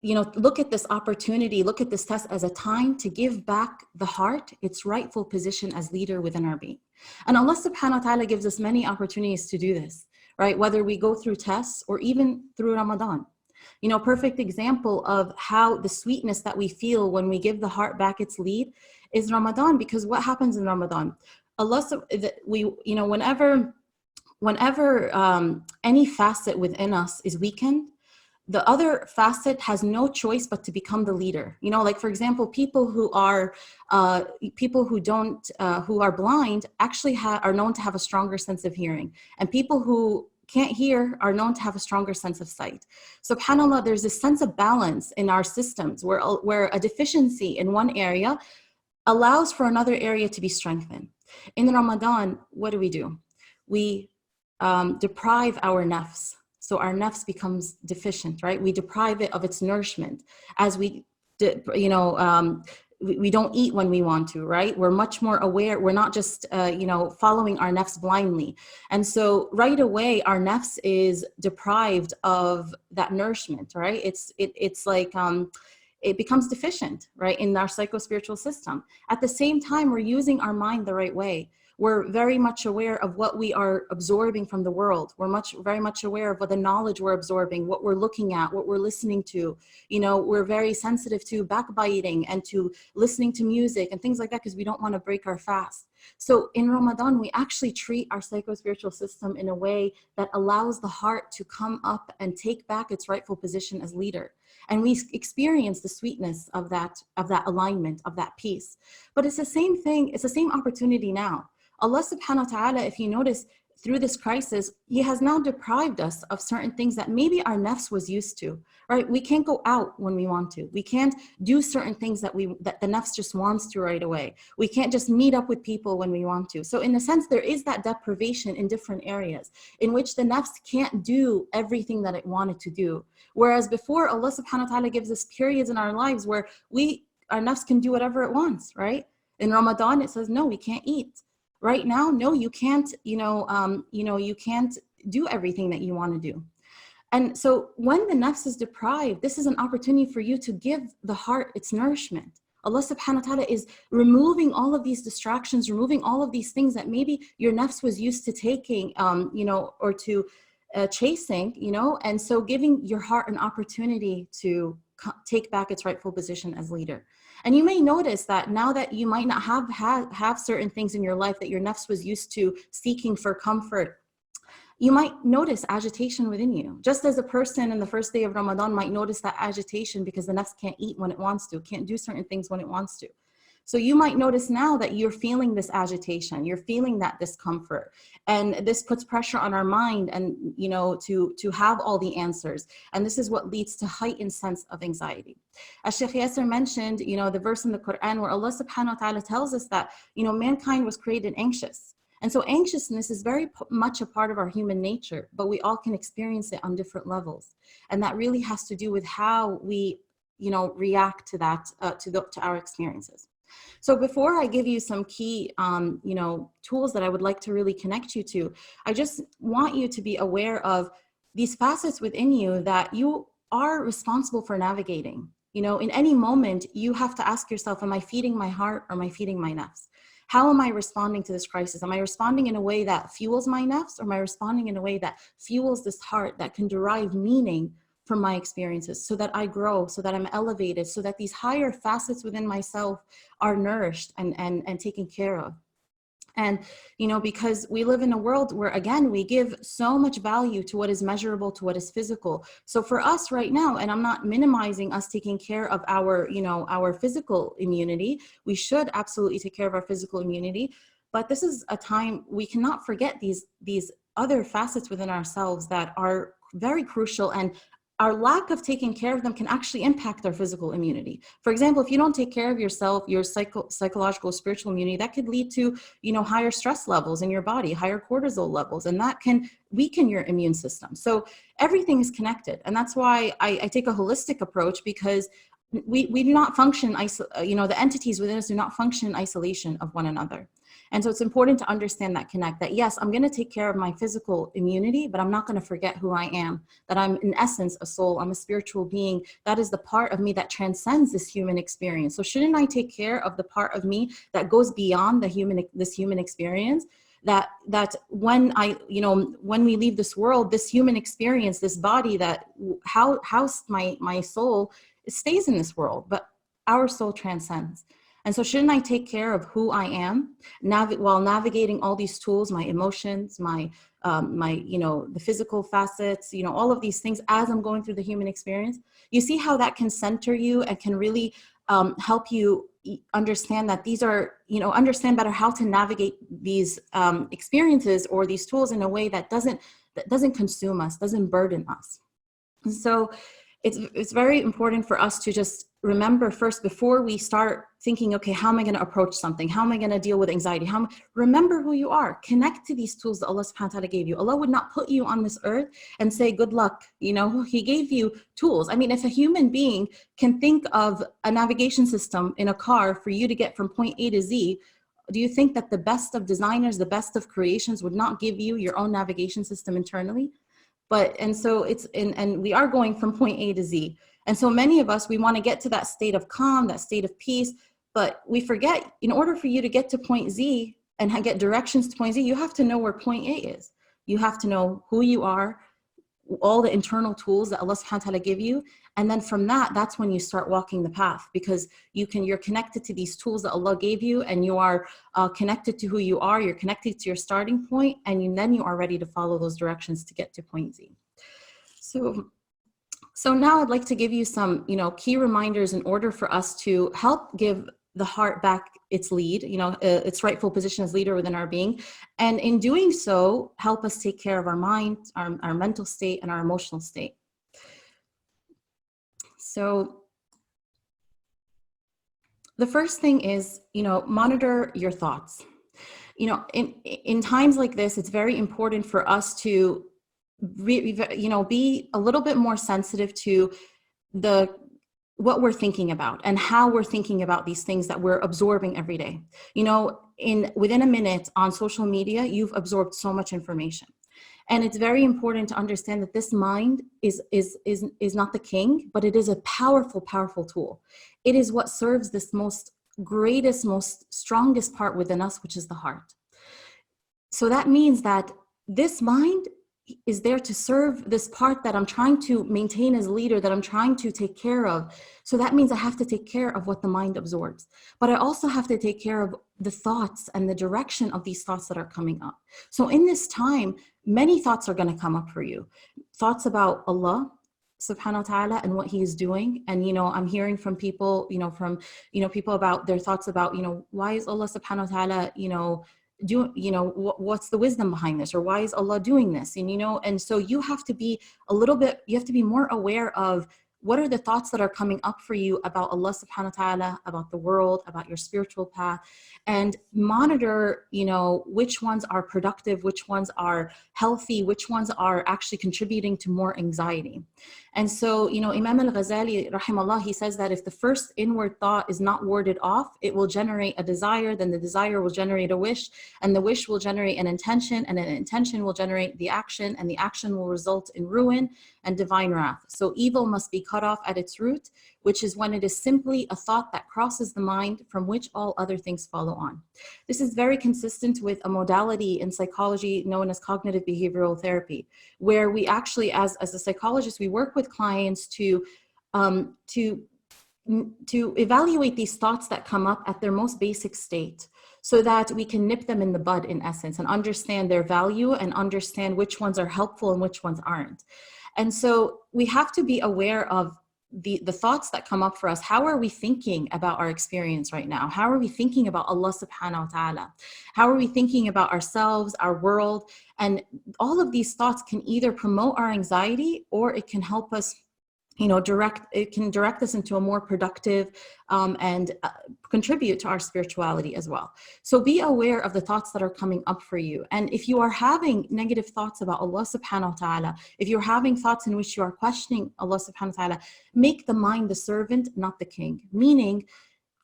look at this opportunity, look at this test as a time to give back the heart its rightful position as leader within our being. And Allah subhanahu wa ta'ala gives us many opportunities to do this, right? Whether we go through tests or even through Ramadan. Perfect example of how the sweetness that we feel when we give the heart back its lead is Ramadan, because what happens in Ramadan? Whenever any facet within us is weakened, the other facet has no choice but to become the leader. Like for example, people who are blind actually are known to have a stronger sense of hearing, and people who can't hear are known to have a stronger sense of sight. SubhanAllah, there's this sense of balance in our systems where a deficiency in one area allows for another area to be strengthened. In Ramadan, what do? We deprive our nafs. So our nafs becomes deficient, right? We deprive it of its nourishment as we don't eat when we want to, right? We're much more aware. We're not just, following our nafs blindly. And so right away, our nafs is deprived of that nourishment, right? It's like, it becomes deficient, right? In our psycho-spiritual system. At the same time, we're using our mind the right way. We're very much aware of what we are absorbing from the world. We're very much aware of what the knowledge we're absorbing, what we're looking at, what we're listening to. We're very sensitive to backbiting and to listening to music and things like that, because we don't want to break our fast. So in Ramadan, we actually treat our psycho-spiritual system in a way that allows the heart to come up and take back its rightful position as leader. And we experience the sweetness of that alignment, of that peace. But it's the same thing, it's the same opportunity now. Allah subhanahu wa ta'ala, if you notice, through this crisis, He has now deprived us of certain things that maybe our nafs was used to, right? We can't go out when we want to. We can't do certain things that the nafs just wants to right away. We can't just meet up with people when we want to. So in a sense, there is that deprivation in different areas in which the nafs can't do everything that it wanted to do. Whereas before, Allah subhanahu wa ta'ala gives us periods in our lives where our nafs can do whatever it wants, right? In Ramadan, it says, no, we can't eat. Right now, no, you can't, you can't do everything that you want to do. And so when the nafs is deprived, this is an opportunity for you to give the heart its nourishment. Allah subhanahu wa ta'ala is removing all of these distractions, removing all of these things that maybe your nafs was used to taking, or to chasing, and so giving your heart an opportunity to take back its rightful position as leader. And you may notice that now that you might not have certain things in your life that your nafs was used to seeking for comfort, you might notice agitation within you. Just as a person in the first day of Ramadan might notice that agitation because the nafs can't eat when it wants to, can't do certain things when it wants to. So you might notice now that you're feeling this agitation, you're feeling that discomfort, and this puts pressure on our mind and, to have all the answers. And this is what leads to heightened sense of anxiety. As Sheikh Yaser mentioned, the verse in the Qur'an where Allah subhanahu wa ta'ala tells us that, mankind was created anxious. And so anxiousness is very much a part of our human nature, but we all can experience it on different levels. And that really has to do with how we, react to that, to our experiences. So before I give you some key, tools that I would like to really connect you to, I just want you to be aware of these facets within you that you are responsible for navigating. In any moment, you have to ask yourself, am I feeding my heart or am I feeding my nafs? How am I responding to this crisis? Am I responding in a way that fuels my nafs, or am I responding in a way that fuels this heart that can derive meaning from my experiences, so that I grow, so that I'm elevated, so that these higher facets within myself are nourished and taken care of? And, because we live in a world where, again, we give so much value to what is measurable, to what is physical. So for us right now, and I'm not minimizing us taking care of our, our physical immunity, we should absolutely take care of our physical immunity. But this is a time we cannot forget these other facets within ourselves that are very crucial, and our lack of taking care of them can actually impact our physical immunity. For example, if you don't take care of yourself, your psychological, spiritual immunity, that could lead to, higher stress levels in your body, higher cortisol levels, and that can weaken your immune system. So everything is connected. And that's why I take a holistic approach, because we do not function, the entities within us do not function in isolation of one another. And so it's important to understand that connect, that yes, I'm going to take care of my physical immunity, but I'm not going to forget who I am, that I'm in essence a soul, I'm a spiritual being. That is the part of me that transcends this human experience. So shouldn't I take care of the part of me that goes beyond this human experience? That when when we leave this world, this human experience, this body that housed my soul, it stays in this world, but our soul transcends. And so shouldn't I take care of who I am while navigating all these tools, my emotions, my the physical facets, all of these things as I'm going through the human experience? You see how that can center you and can really help you understand that these are, understand better how to navigate these experiences or these tools in a way that doesn't consume us, doesn't burden us. And so it's very important for us to just remember first, before we start thinking, okay, how am I going to approach something? How am I going to deal with anxiety? Remember who you are. Connect to these tools that Allah subhanahu wa ta'ala gave you. Allah would not put you on this earth and say, good luck. He gave you tools. I mean, if a human being can think of a navigation system in a car for you to get from point A to Z, do you think that the best of designers, the best of creations would not give you your own navigation system internally? And we are going from point A to Z. And so many of us, we want to get to that state of calm, that state of peace, but we forget, in order for you to get to point Z and get directions to point Z, you have to know where point A is. You have to know who you are, all the internal tools that Allah subhanahu wa ta'ala give you. And then from that's when you start walking the path, because you're connected to these tools that Allah gave you, and you are connected to who you are, you're connected to your starting point, and then you are ready to follow those directions to get to point Z. So now I'd like to give you some, key reminders in order for us to help give the heart back its lead, its rightful position as leader within our being. And in doing so, help us take care of our mind, our mental state, and our emotional state. So the first thing is, monitor your thoughts. In times like this, it's very important for us to be a little bit more sensitive to what we're thinking about and how we're thinking about these things that we're absorbing every day. Within a minute on social media, you've absorbed so much information. And it's very important to understand that this mind is not the king, but it is a powerful, powerful tool. It is what serves this most strongest part within us, which is the heart. So that means that this mind is there to serve this part that I'm trying to maintain as leader, that I'm trying to take care of. So that means I have to take care of what the mind absorbs. But I also have to take care of the thoughts and the direction of these thoughts that are coming up. So in this time, many thoughts are going to come up for you. Thoughts about Allah subhanahu wa ta'ala and what he is doing. And, I'm hearing from people, people about their thoughts about, why is Allah subhanahu wa ta'ala, what's the wisdom behind this, or why is Allah doing this? And so you have to be more aware of what are the thoughts that are coming up for you about Allah subhanahu wa ta'ala, about the world, about your spiritual path, and monitor, which ones are productive, which ones are healthy, which ones are actually contributing to more anxiety. And so, Imam al-Ghazali, rahimahullah, he says that if the first inward thought is not warded off, it will generate a desire, then the desire will generate a wish, and the wish will generate an intention, and an intention will generate the action, and the action will result in ruin and divine wrath. So evil must be cut off at its root, which is when it is simply a thought that crosses the mind, from which all other things follow on. This is very consistent with a modality in psychology known as cognitive behavioral therapy, where we actually, as a psychologist, we work with clients to evaluate these thoughts that come up at their most basic state, so that we can nip them in the bud, in essence, and understand their value and understand which ones are helpful and which ones aren't. And so we have to be aware of the thoughts that come up for us. How are we thinking about our experience right now? How are we thinking about Allah subhanahu wa ta'ala? How are we thinking about ourselves, our world? And all of these thoughts can either promote our anxiety, or it can help us direct us into a more productive and contribute to our spirituality as well. So be aware of the thoughts that are coming up for you. And if you are having negative thoughts about Allah subhanahu wa ta'ala, if you're having thoughts in which you are questioning Allah subhanahu wa ta'ala, make the mind the servant, not the king. Meaning,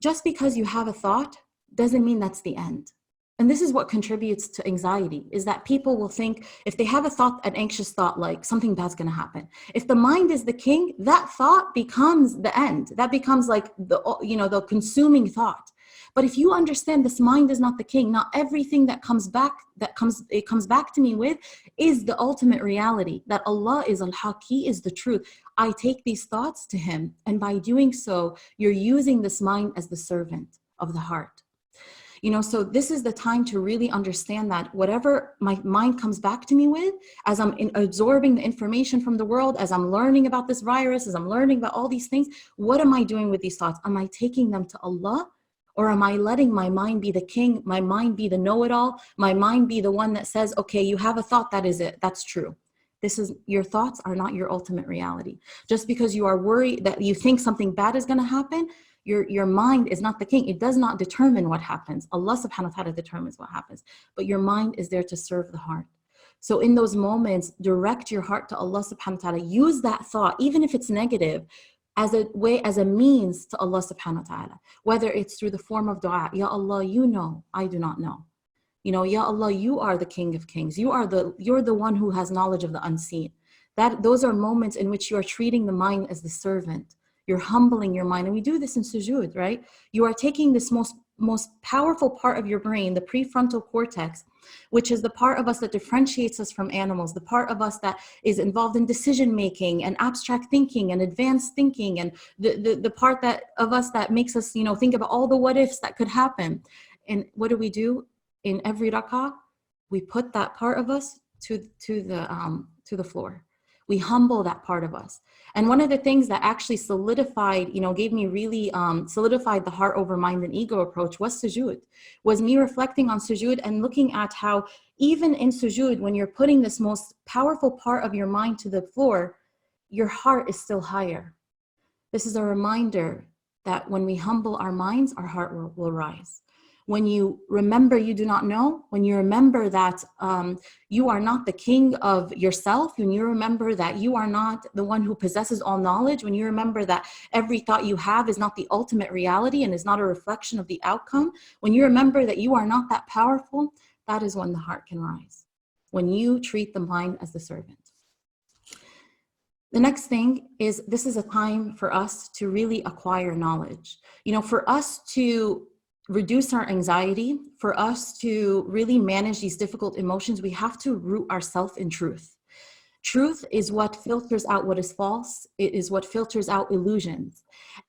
just because you have a thought doesn't mean that's the end. And this is what contributes to anxiety, is that people will think, if they have a thought, an anxious thought, like something bad's going to happen, if the mind is the king, that thought becomes the end. That becomes like the consuming thought. But if you understand this mind is not the king, not everything that comes back to me with is the ultimate reality, that Allah is al-Haq, He is the truth. I take these thoughts to Him. And by doing so, you're using this mind as the servant of the heart. So this is the time to really understand that whatever my mind comes back to me with, as I'm absorbing the information from the world, as I'm learning about this virus, as I'm learning about all these things, what am I doing with these thoughts? Am I taking them to Allah? Or am I letting my mind be the king, my mind be the know-it-all, my mind be the one that says, okay, you have a thought, that is it, that's true. Your thoughts are not your ultimate reality. Just because you are worried that you think something bad is going to happen, your mind is not the king. It does not determine what happens. Allah subhanahu wa ta'ala determines what happens. But your mind is there to serve the heart. So in those moments, direct your heart to Allah subhanahu wa ta'ala. Use that thought, even if it's negative, as a means to Allah subhanahu wa ta'ala. Whether it's through the form of dua, Ya Allah, you know, I do not know. Ya Allah, you are the King of Kings. You're the one who has knowledge of the unseen. Those are moments in which you are treating the mind as the servant. You're humbling your mind. And we do this in sujood, right? You are taking this most powerful part of your brain, the prefrontal cortex, which is the part of us that differentiates us from animals, the part of us that is involved in decision making and abstract thinking and advanced thinking, and the part of us that makes us, think about all the what ifs that could happen. And what do? In every rak'ah, we put that part of us to the floor. We humble that part of us. And one of the things that actually solidified, gave me really solidified the heart over mind and ego approach was sujood, was me reflecting on sujood and looking at how even in sujood, when you're putting this most powerful part of your mind to the floor, your heart is still higher. This is a reminder that when we humble our minds, our heart will rise. When you remember you do not know, when you remember that you are not the king of yourself, when you remember that you are not the one who possesses all knowledge, when you remember that every thought you have is not the ultimate reality and is not a reflection of the outcome, when you remember that you are not that powerful, that is when the heart can rise. When you treat the mind as the servant. The next thing is, this is a time for us to really acquire knowledge. For us to reduce our anxiety, for us to really manage these difficult emotions, we have to root ourselves in truth. Truth is what filters out what is false. It is what filters out illusions.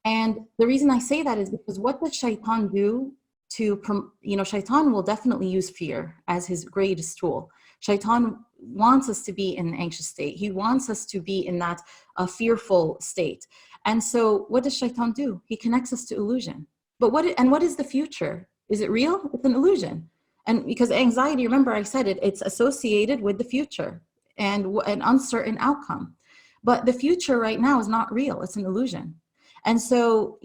And the reason I say that is because what does shaitan do shaitan will definitely use fear as his greatest tool. Shaitan wants us to be in an anxious state. He wants us to be in that fearful state. And so what does shaitan do? He connects us to illusion. But what is the future? Is it real? It's an illusion. And because anxiety, remember I said it's associated with the future and an uncertain outcome. But the future right now is not real. It's an illusion. And so,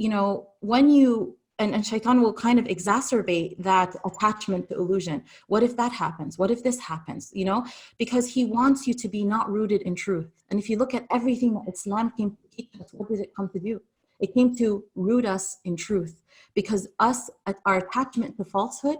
when you, and shaitan will kind of exacerbate that attachment to illusion. What if that happens? What if this happens? Because he wants you to be not rooted in truth. And if you look at everything that Islam came to teach us, what did it come to do? It came to root us in truth, because our attachment to falsehood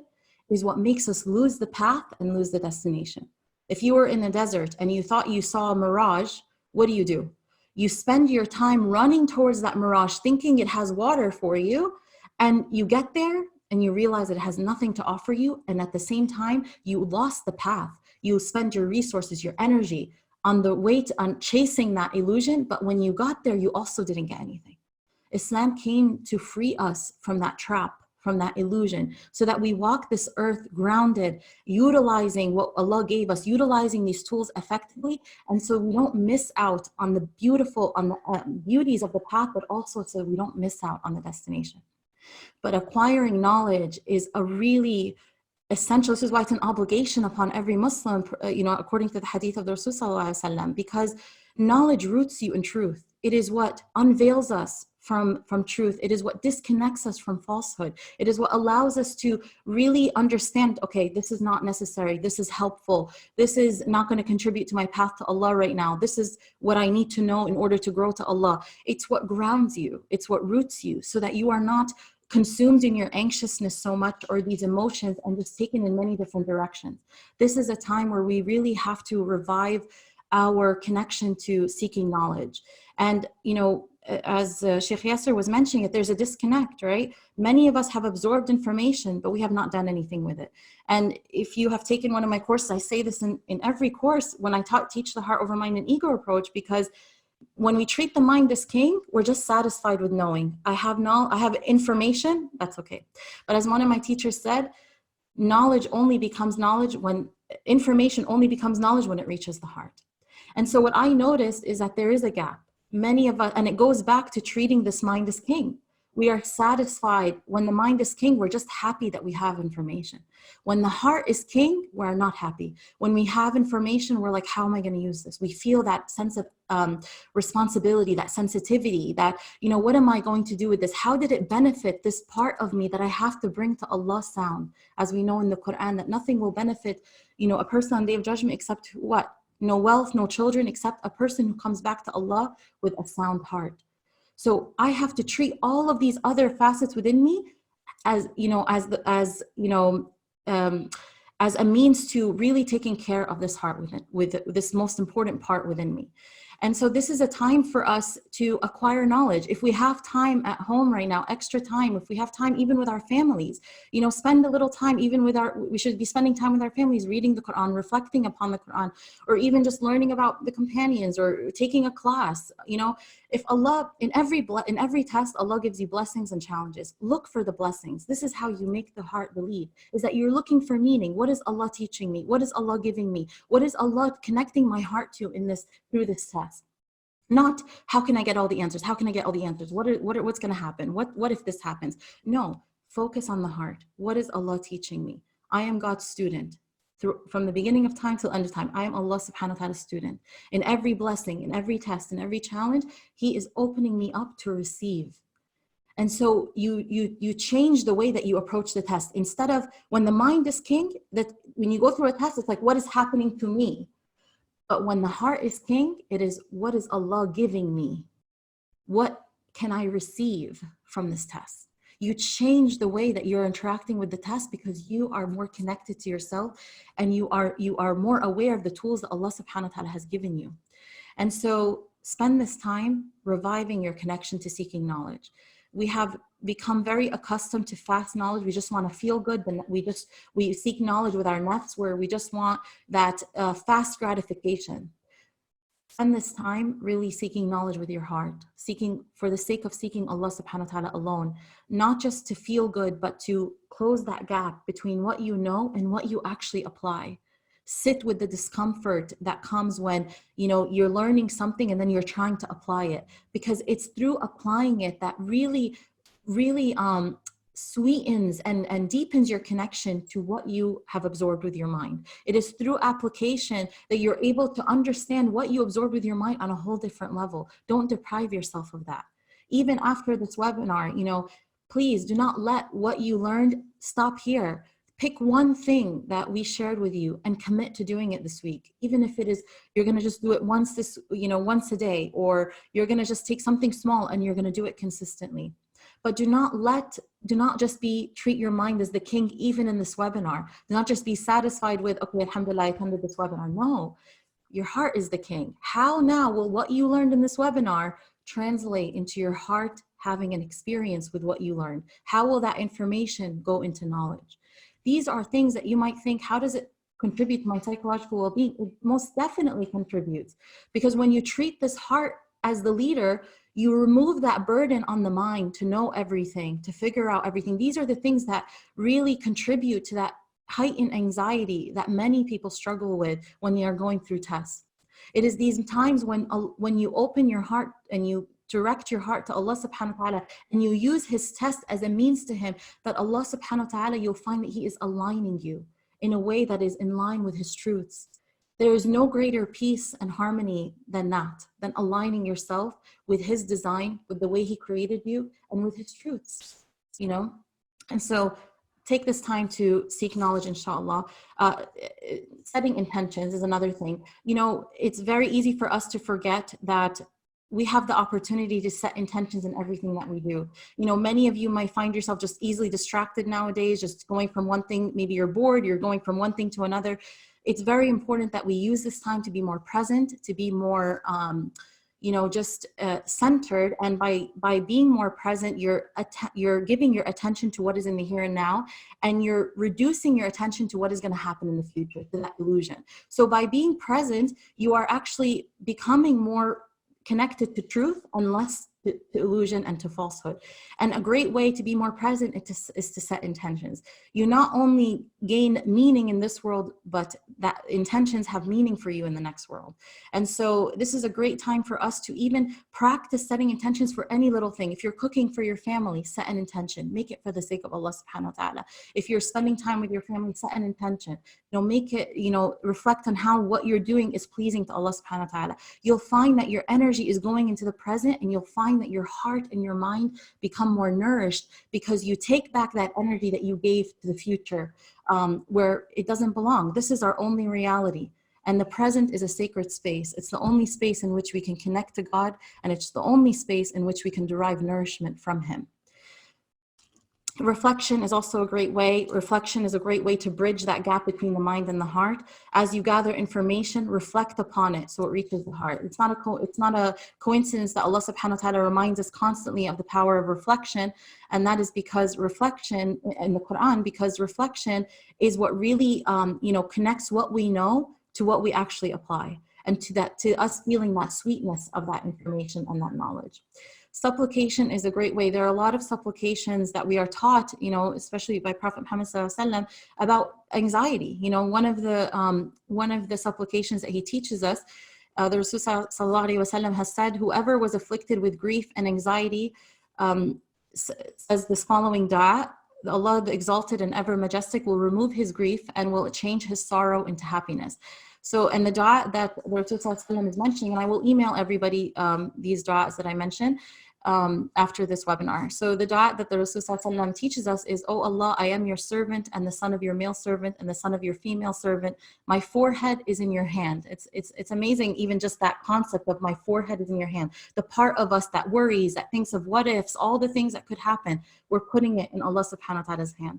is what makes us lose the path and lose the destination. If you were in the desert and you thought you saw a mirage, what do? You spend your time running towards that mirage thinking it has water for you, and you get there and you realize it has nothing to offer you, and at the same time, you lost the path. You spend your resources, your energy on the way on chasing that illusion, but when you got there, you also didn't get anything. Islam came to free us from that trap, from that illusion, so that we walk this earth grounded, utilizing what Allah gave us, utilizing these tools effectively, and so we don't miss out on the beauties of the path, but also so we don't miss out on the destination. But acquiring knowledge is a really essential. This is why it's an obligation upon every Muslim, according to the hadith of the Rasul sallallahu alaihi wasallam, because knowledge roots you in truth. It is what unveils us from truth. It is what disconnects us from falsehood. It is what allows us to really understand, okay, this is not necessary. This is helpful. This is not going to contribute to my path to Allah right now. This is what I need to know in order to grow to Allah. It's what grounds you. It's what roots you, so that you are not consumed in your anxiousness so much, or these emotions, and just taken in many different directions. This is a time where we really have to revive our connection to seeking knowledge. And, you know, as Sheikh Yaser was mentioning it, there's a disconnect, right? Many of us have absorbed information, but we have not done anything with it. And if you have taken one of my courses, I say this in every course when I teach the heart over mind and ego approach, because when we treat the mind as king, we're just satisfied with knowing. I have information, that's okay. But as one of my teachers said, knowledge only becomes knowledge when information only becomes knowledge when it reaches the heart. And so what I noticed is that there is a gap. Many of us, and it goes back to treating this mind as king. We are satisfied when the mind is king, we're just happy that we have information. When the heart is king, we're not happy. When we have information, we're like, how am I going to use this? We feel that sense of responsibility, that sensitivity, that, you know, what am I going to do with this? How did it benefit this part of me that I have to bring to Allah's sound? As we know in the Qur'an, that nothing will benefit, you know, a person on the Day of Judgment except what? No wealth, no children, except a person who comes back to Allah with a sound heart. So I have to treat all of these other facets within me as, you know, as a means to really taking care of this heart with this most important part within me. And so this is a time for us to acquire knowledge. If we have time at home right now, extra time, if we have time even with our families, you know, spend a little time even we should be spending time with our families, reading the Qur'an, reflecting upon the Qur'an, or even just learning about the companions or taking a class. You know, if Allah, in every test, Allah gives you blessings and challenges. Look for the blessings. This is how you make the heart believe, is that you're looking for meaning. What is Allah teaching me? What is Allah giving me? What is Allah connecting my heart to through this test? Not how can I get all the answers? How can I get all the answers? What's going to happen? What if this happens? No, focus on the heart. What is Allah teaching me? I am God's student. From the beginning of time till end of time, I am Allah subhanahu wa ta'ala's student. In every blessing, in every test, in every challenge, He is opening me up to receive. And so you change the way that you approach the test. Instead of when the mind is king, that when you go through a test, it's like, what is happening to me? But when the heart is king, it is, what is Allah giving me? What can I receive from this test? You change the way that you're interacting with the test because you are more connected to yourself, and you are more aware of the tools that Allah subhanahu wa ta'ala has given you. And so spend this time reviving your connection to seeking knowledge. We have become very accustomed to fast knowledge. We just want to feel good. Then we seek knowledge with our nafs, where we just want that fast gratification. Spend this time really seeking knowledge with your heart, seeking for the sake of seeking Allah subhanahu wa ta'ala alone, not just to feel good, but to close that gap between what you know and what you actually apply. Sit with the discomfort that comes when, you know, you're learning something and then you're trying to apply it, because it's through applying it that really sweetens and deepens your connection to what you have absorbed with your mind. It is through application that you're able to understand what you absorbed with your mind on a whole different level. Don't deprive yourself of that. Even after this webinar, you know, please do not let what you learned stop here. Pick one thing that we shared with you and commit to doing it this week. Even if it is, you're going to just do it once a day, or you're going to just take something small and you're going to do it consistently. But do not just treat your mind as the king, even in this webinar. Do not just be satisfied with, okay, alhamdulillah, I attended this webinar. No, your heart is the king. How now will what you learned in this webinar translate into your heart having an experience with what you learned? How will that information go into knowledge? These are things that you might think, how does it contribute to my psychological well-being? It most definitely contributes, because when you treat this heart as the leader, you remove that burden on the mind to know everything, to figure out everything. These are the things that really contribute to that heightened anxiety that many people struggle with when they are going through tests. It is these times when you open your heart and you direct your heart to Allah subhanahu wa ta'ala, and you use His test as a means to Him, that Allah subhanahu wa ta'ala, you'll find that He is aligning you in a way that is in line with His truths. There is no greater peace and harmony than that, than aligning yourself with His design, with the way He created you, and with His truths, you know? And so take this time to seek knowledge, inshallah. Setting intentions is another thing. You know, it's very easy for us to forget that we have the opportunity to set intentions in everything that we do. You know, many of you might find yourself just easily distracted nowadays, just going from one thing. Maybe you're bored, you're going from one thing to another. It's very important that we use this time to be more present, to be more, just centered. And by being more present, you're giving your attention to what is in the here and now, and you're reducing your attention to what is going to happen in the future, to that illusion. So by being present, you are actually becoming more connected to truth and less to illusion and to falsehood. And a great way to be more present is to set intentions. You not only gain meaning in this world, but that intentions have meaning for you in the next world. And so this is a great time for us to even practice setting intentions for any little thing. If you're cooking for your family, set an intention. Make it for the sake of Allah subhanahu wa ta'ala. If you're spending time with your family, set an intention. Make it, reflect on how what you're doing is pleasing to Allah subhanahu wa ta'ala. You'll find that your energy is going into the present, and you'll find that your heart and your mind become more nourished, because you take back that energy that you gave to the future, where it doesn't belong. This is our only reality. And the present is a sacred space. It's the only space in which we can connect to God, and it's the only space in which we can derive nourishment from Him. Reflection is also a great way. Reflection is a great way to bridge that gap between the mind and the heart. As you gather information, reflect upon it so it reaches the heart. It's not a coincidence that Allah subhanahu wa ta'ala reminds us constantly of the power of reflection. And that is because reflection in the Qur'an, because reflection is what really connects what we know to what we actually apply, and to us feeling that sweetness of that information and that knowledge. Supplication is a great way. There are a lot of supplications that we are taught, especially by Prophet Muhammad ﷺ, about anxiety. One of the supplications that he teaches us, the Rasul ﷺ has said, whoever was afflicted with grief and anxiety says this following dua: Allah, the exalted and ever majestic, will remove his grief and will change his sorrow into happiness. So, and the dua that the Rasul ﷺ is mentioning, and I will email everybody these du'as that I mentioned after this webinar. So the dua that the Rasul ﷺ teaches us is, "Oh Allah, I am your servant and the son of your male servant and the son of your female servant. My forehead is in your hand." It's amazing, even just that concept of my forehead is in your hand. The part of us that worries, that thinks of what ifs, all the things that could happen, we're putting it in Allah subhanahu wa ta'ala's hand.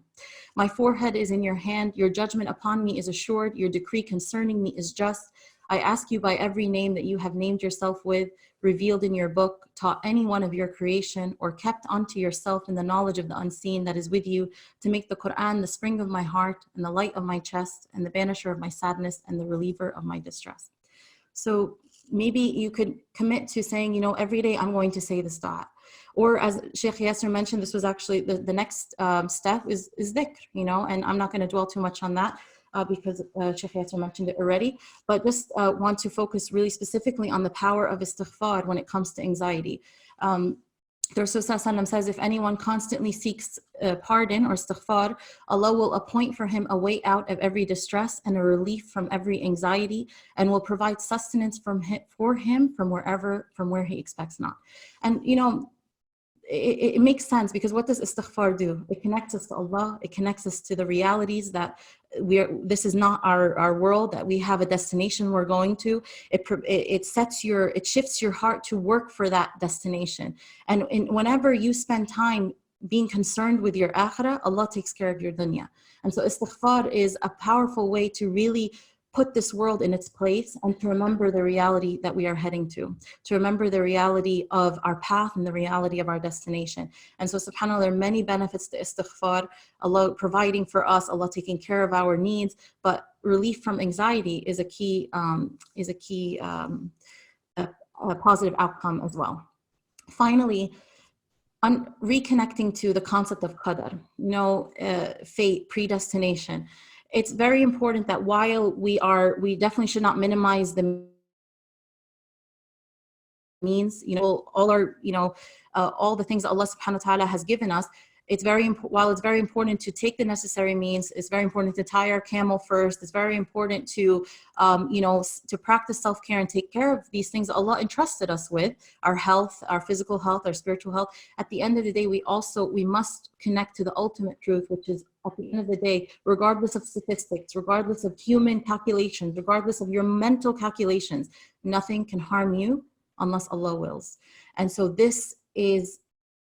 My forehead is in your hand. Your judgment upon me is assured. Your decree concerning me is just. I ask you by every name that you have named yourself with, revealed in your book, taught any one of your creation, or kept unto yourself in the knowledge of the unseen that is with you, to make the Qur'an the spring of my heart and the light of my chest and the banisher of my sadness and the reliever of my distress. So maybe you could commit to saying, every day I'm going to say this dua. Or as Sheikh Yaser mentioned, this was actually the next step is dhikr, and I'm not going to dwell too much on that because Sheikh Yaser mentioned it already, but just want to focus really specifically on the power of istighfar when it comes to anxiety. The Rasul ﷺ says, if anyone constantly seeks pardon or istighfar, Allah will appoint for him a way out of every distress and a relief from every anxiety, and will provide sustenance for him from where he expects not. And it makes sense, because what does istighfar do? It connects us to Allah. It connects us to the realities that this is not our world, that we have a destination we're going to. It shifts your heart to work for that destination. And whenever you spend time being concerned with your akhirah, Allah takes care of your dunya. And so istighfar is a powerful way to really put this world in its place and to remember the reality that we are heading to remember the reality of our path and the reality of our destination. And so subhanAllah, there are many benefits to istighfar, Allah providing for us, Allah taking care of our needs, but relief from anxiety is a key positive outcome as well. Finally, reconnecting to the concept of qadar, fate, predestination. It's very important that while we definitely should not minimize the means, all the things that Allah subhanahu wa ta'ala has given us. While it's very important to take the necessary means, it's very important to tie our camel first. It's very important to practice self-care and take care of these things that Allah entrusted us with, our health, our physical health, our spiritual health. At the end of the day, we must connect to the ultimate truth, which is, at the end of the day, regardless of statistics, regardless of human calculations, regardless of your mental calculations, nothing can harm you unless Allah wills. And so this is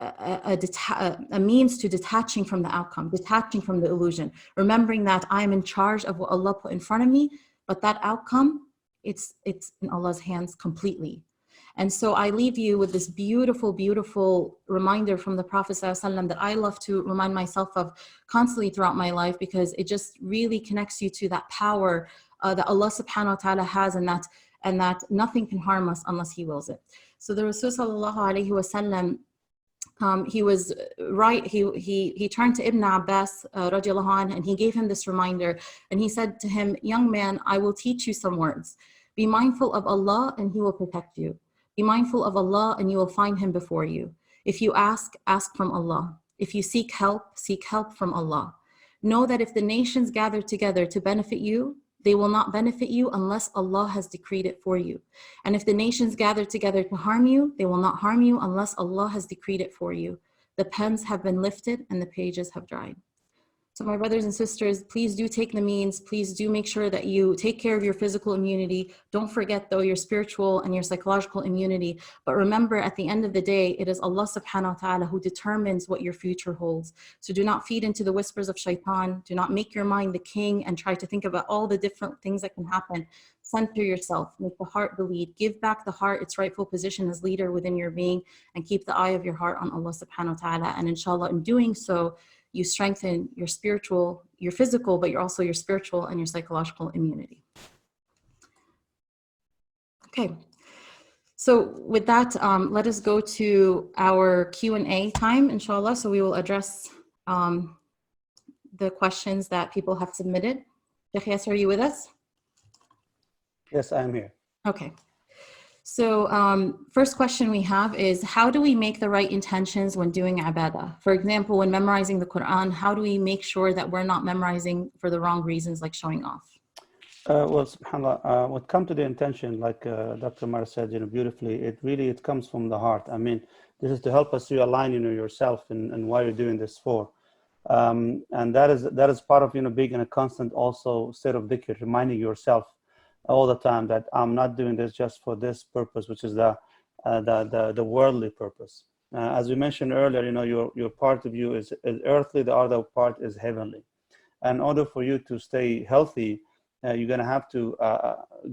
a means to detaching from the outcome, detaching from the illusion, remembering that I am in charge of what Allah put in front of me, but that outcome, it's in Allah's hands completely. And so I leave you with this beautiful, beautiful reminder from the Prophet ﷺ that I love to remind myself of constantly throughout my life, because it just really connects you to that power that Allah subhanahu wa ta'ala has, and that nothing can harm us unless He wills it. So the Rasul sallallahu alayhi wa sallam, he was right. He turned to Ibn Abbas radiallahu anh, and he gave him this reminder, and he said to him, young man, I will teach you some words. Be mindful of Allah and He will protect you. Be mindful of Allah and you will find Him before you. If you ask from Allah. If you seek help from Allah. Know that if the nations gather together to benefit you, they will not benefit you unless Allah has decreed it for you. And if the nations gather together to harm you, they will not harm you unless Allah has decreed it for you. The pens have been lifted and the pages have dried. So my brothers and sisters, please do take the means. Please do make sure that you take care of your physical immunity. Don't forget though your spiritual and your psychological immunity. But remember, at the end of the day, it is Allah subhanahu wa ta'ala who determines what your future holds. So do not feed into the whispers of shaitan. Do not make your mind the king and try to think about all the different things that can happen. Center yourself, make the heart the lead. Give back the heart its rightful position as leader within your being, and keep the eye of your heart on Allah subhanahu wa ta'ala. And inshallah, in doing so, you strengthen your spiritual, your physical, but you're also your spiritual and your psychological immunity. Okay, so with that, let us go to our Q&A time, inshallah. So we will address the questions that people have submitted. Sheikh Yaser, are you with us? Yes, I am here. Okay. So first question we have is, how do we make the right intentions when doing ibadah? For example, when memorizing the Qur'an, how do we make sure that we're not memorizing for the wrong reasons, like showing off? Well, subhanAllah, when it comes to the intention, like Dr. Mar said, beautifully, it comes from the heart. I mean, this is to help us to align, yourself and why you're doing this for. And that is part of, being in a constant also state of dhikr, reminding yourself all the time that I'm not doing this just for this purpose, which is the worldly purpose. As we mentioned earlier, your part of you is earthly, the other part is heavenly. And in order for you to stay healthy, you're going to have to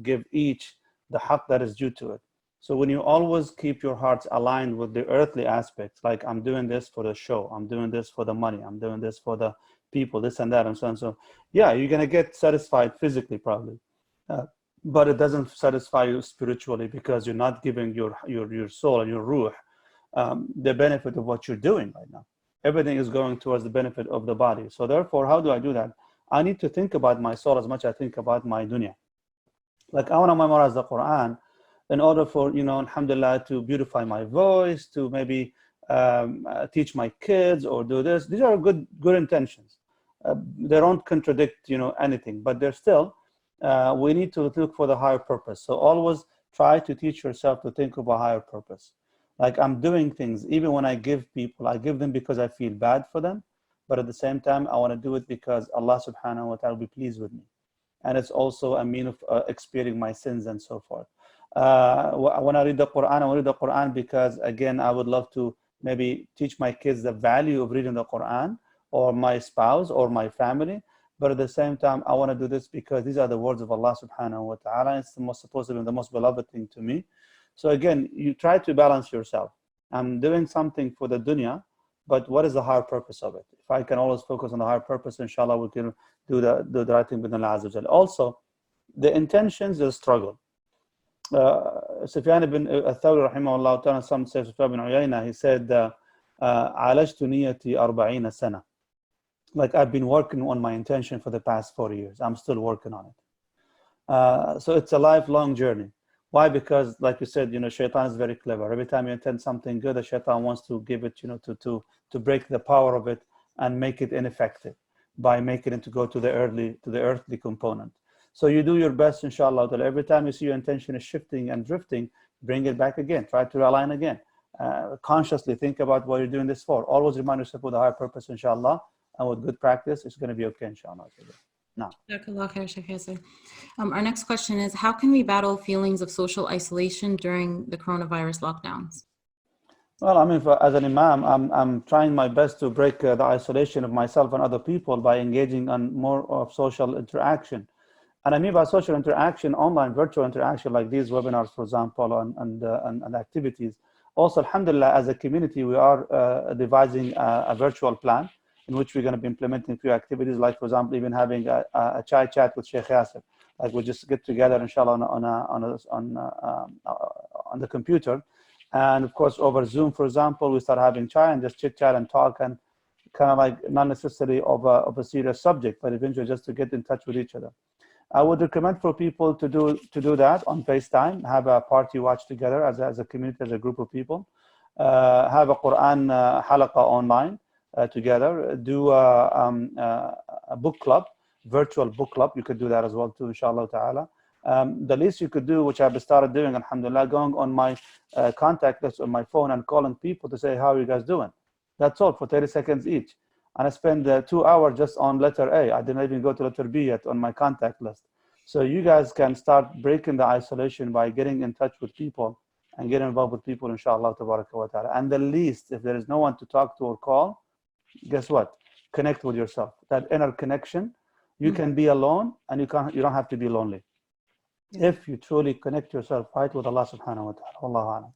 give each the haqq that is due to it. So when you always keep your hearts aligned with the earthly aspects, like I'm doing this for the show, I'm doing this for the money, I'm doing this for the people, this and that, and so on. So yeah, you're going to get satisfied physically probably. But it doesn't satisfy you spiritually, because you're not giving your soul and your ruh the benefit of what you're doing right now. Everything is going towards the benefit of the body. So therefore, how do I do that? I need to think about my soul as much as I think about my dunya. Like I want to memorize the Qur'an in order for, alhamdulillah, to beautify my voice, to maybe teach my kids or do this. These are good intentions. They don't contradict, anything, but they're still, we need to look for the higher purpose. So always try to teach yourself to think of a higher purpose. Like I'm doing things, even when I give people, I give them because I feel bad for them. But at the same time, I want to do it because Allah subhanahu wa ta'ala will be pleased with me. And it's also a mean of expiating my sins and so forth. When I read the Qur'an, I want to read the Qur'an because, again, I would love to maybe teach my kids the value of reading the Qur'an, or my spouse or my family. But at the same time, I want to do this because these are the words of Allah subhanahu wa ta'ala. It's supposed to be the most beloved thing to me. So again, you try to balance yourself. I'm doing something for the dunya, but what is the higher purpose of it? If I can always focus on the higher purpose, inshallah, we can do the right thing with Allah Azza wa Jalla. Also, the intentions is a struggle. Sufyan ibn Thawri rahimahullah ta'ala, some say Sufyan ibn Uyayna, he said, عالجت نيتي 40 سنة. Like I've been working on my intention for the past 40 years. I'm still working on it. So it's a lifelong journey. Why? Because like you said, shaitan is very clever. Every time you intend something good, the shaitan wants to give it, to break the power of it and make it ineffective by making it to go to the earthly component. So you do your best, inshallah. Every time you see your intention is shifting and drifting, bring it back again. Try to realign again. Consciously think about what you're doing this for. Always remind yourself with a higher purpose, inshallah. And with good practice, it's going to be okay, inshallah. No. Jazakallah khair, Sheikh Yaser. Our next question is, how can we battle feelings of social isolation during the coronavirus lockdowns? Well, I mean, as an imam, I'm trying my best to break the isolation of myself and other people by engaging on more of social interaction. And I mean by social interaction, online virtual interaction, like these webinars, for example, and activities. Also, alhamdulillah, as a community, we are devising a virtual plan in which we're going to be implementing a few activities, like, for example, even having a chai chat with Sheikh Yaser. Like, we just get together, inshallah, on the computer. And of course, over Zoom, for example, we start having chai and just chit chat and talk, and kind of like not necessarily of a serious subject, but eventually just to get in touch with each other. I would recommend for people to do that on FaceTime, have a party watch together as a community, as a group of people, have a Qur'an halaqa online together, do a book club, virtual book club. You could do that as well too, inshallah ta'ala. The least you could do, which I've started doing, alhamdulillah, going on my contact list on my phone and calling people to say, how are you guys doing? That's all, for 30 seconds each. And I spend 2 hours just on letter A. I didn't even go to letter B yet on my contact list. So you guys can start breaking the isolation by getting in touch with people and getting involved with people, inshallah, tabaraka wa ta'ala. And the least, if there is no one to talk to or call, guess what? Connect with yourself. That inner connection. You can be alone, and you don't have to be lonely. If you truly connect yourself right with Allah subhanahu wa ta'ala. Wallahu a'lam.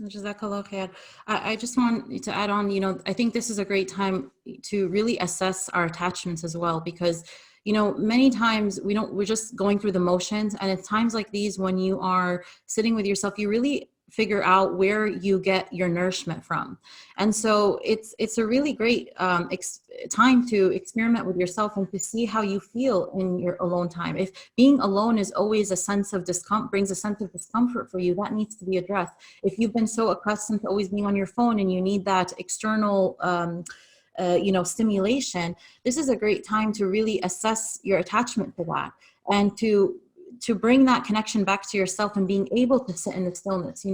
Jazakallah khair. I just want to add on, I think this is a great time to really assess our attachments as well, because, many times we're just going through the motions, and at times like these, when you are sitting with yourself, you really figure out where you get your nourishment from. And so it's a really great time to experiment with yourself and to see how you feel in your alone time. If being alone is always a sense of brings a sense of discomfort for you, that needs to be addressed. If you've been so accustomed to always being on your phone and you need that external stimulation, this is a great time to really assess your attachment to that, and to bring that connection back to yourself and being able to sit in the stillness.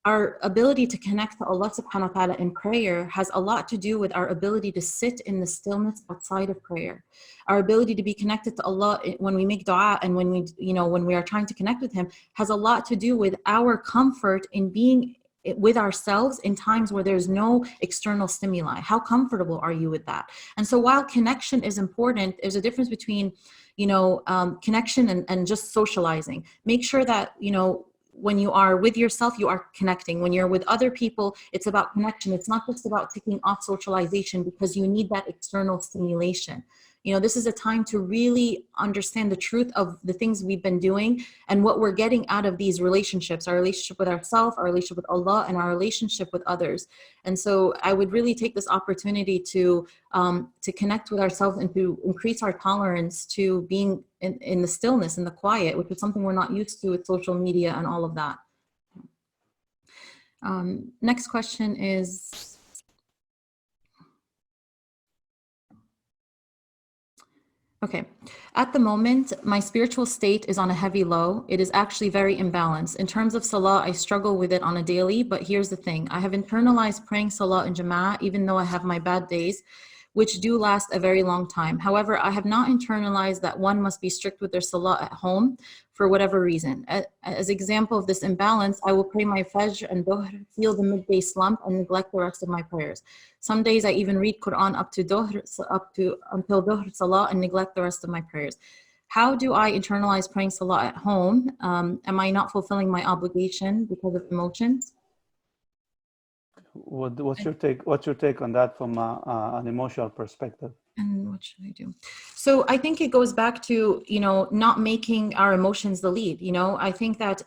Our ability to connect to Allah subhanahu wa ta'ala in prayer has a lot to do with our ability to sit in the stillness outside of prayer. Our ability to be connected to Allah when we make dua and when we are trying to connect with Him has a lot to do with our comfort in being with ourselves in times where there's no external stimuli. How comfortable are you with that? And so while connection is important, there's a difference between connection and just socializing. Make sure that, when you are with yourself, you are connecting. When you're with other people, it's about connection. It's not just about taking off socialization because you need that external stimulation. This is a time to really understand the truth of the things we've been doing and what we're getting out of these relationships, our relationship with ourselves, our relationship with Allah, and our relationship with others. And so I would really take this opportunity to connect with ourselves and to increase our tolerance to being in the stillness, in the quiet, which is something we're not used to with social media and all of that. Next question is, okay. At the moment, my spiritual state is on a heavy low. It is actually very imbalanced. In terms of salah, I struggle with it on a daily, but here's the thing. I have internalized praying salah in jama'ah, even though I have my bad days, which do last a very long time. However, I have not internalized that one must be strict with their salah at home for whatever reason. As example of this imbalance, I will pray my fajr and dhuhr, feel the midday slump, and neglect the rest of my prayers. Some days I even read Qur'an until dhuhr salah and neglect the rest of my prayers. How do I internalize praying salah at home? Am I not fulfilling my obligation because of emotions? What's your take on that from an emotional perspective? And what should I do? So I think it goes back to, not making our emotions the lead. I think that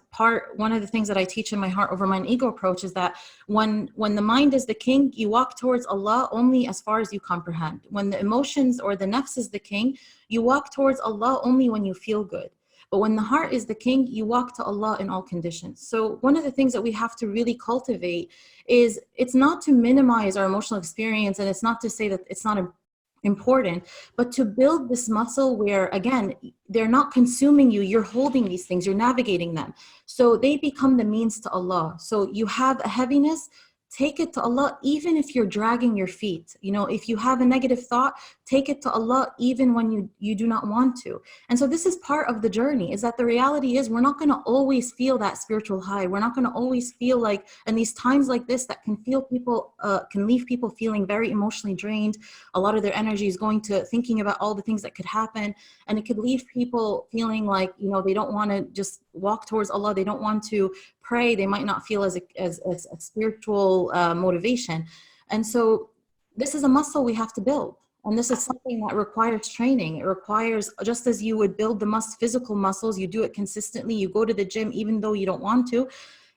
one of the things that I teach in my Heart Over Mind Ego approach is that when the mind is the king, you walk towards Allah only as far as you comprehend. When the emotions or the nafs is the king, you walk towards Allah only when you feel good. But when the heart is the king, you walk to Allah in all conditions. So one of the things that we have to really cultivate is, it's not to minimize our emotional experience, and it's not to say that it's not important, but to build this muscle where, again, they're not consuming you, you're holding these things, you're navigating them. So they become the means to Allah. So you have a heaviness, take it to Allah, even if you're dragging your feet. You know, if you have a negative thought, take it to Allah, even when you do not want to. And so this is part of the journey, is that the reality is we're not going to always feel that spiritual high. We're not going to always feel like, and these times like this that can leave people feeling very emotionally drained. A lot of their energy is going to thinking about all the things that could happen. And it could leave people feeling like, you know, they don't want to just walk towards Allah. They don't want to pray. They might not feel as a spiritual motivation. And so this is a muscle we have to build. And this is something that requires training. It requires, just as you would build the physical muscles, you do it consistently, you go to the gym even though you don't want to.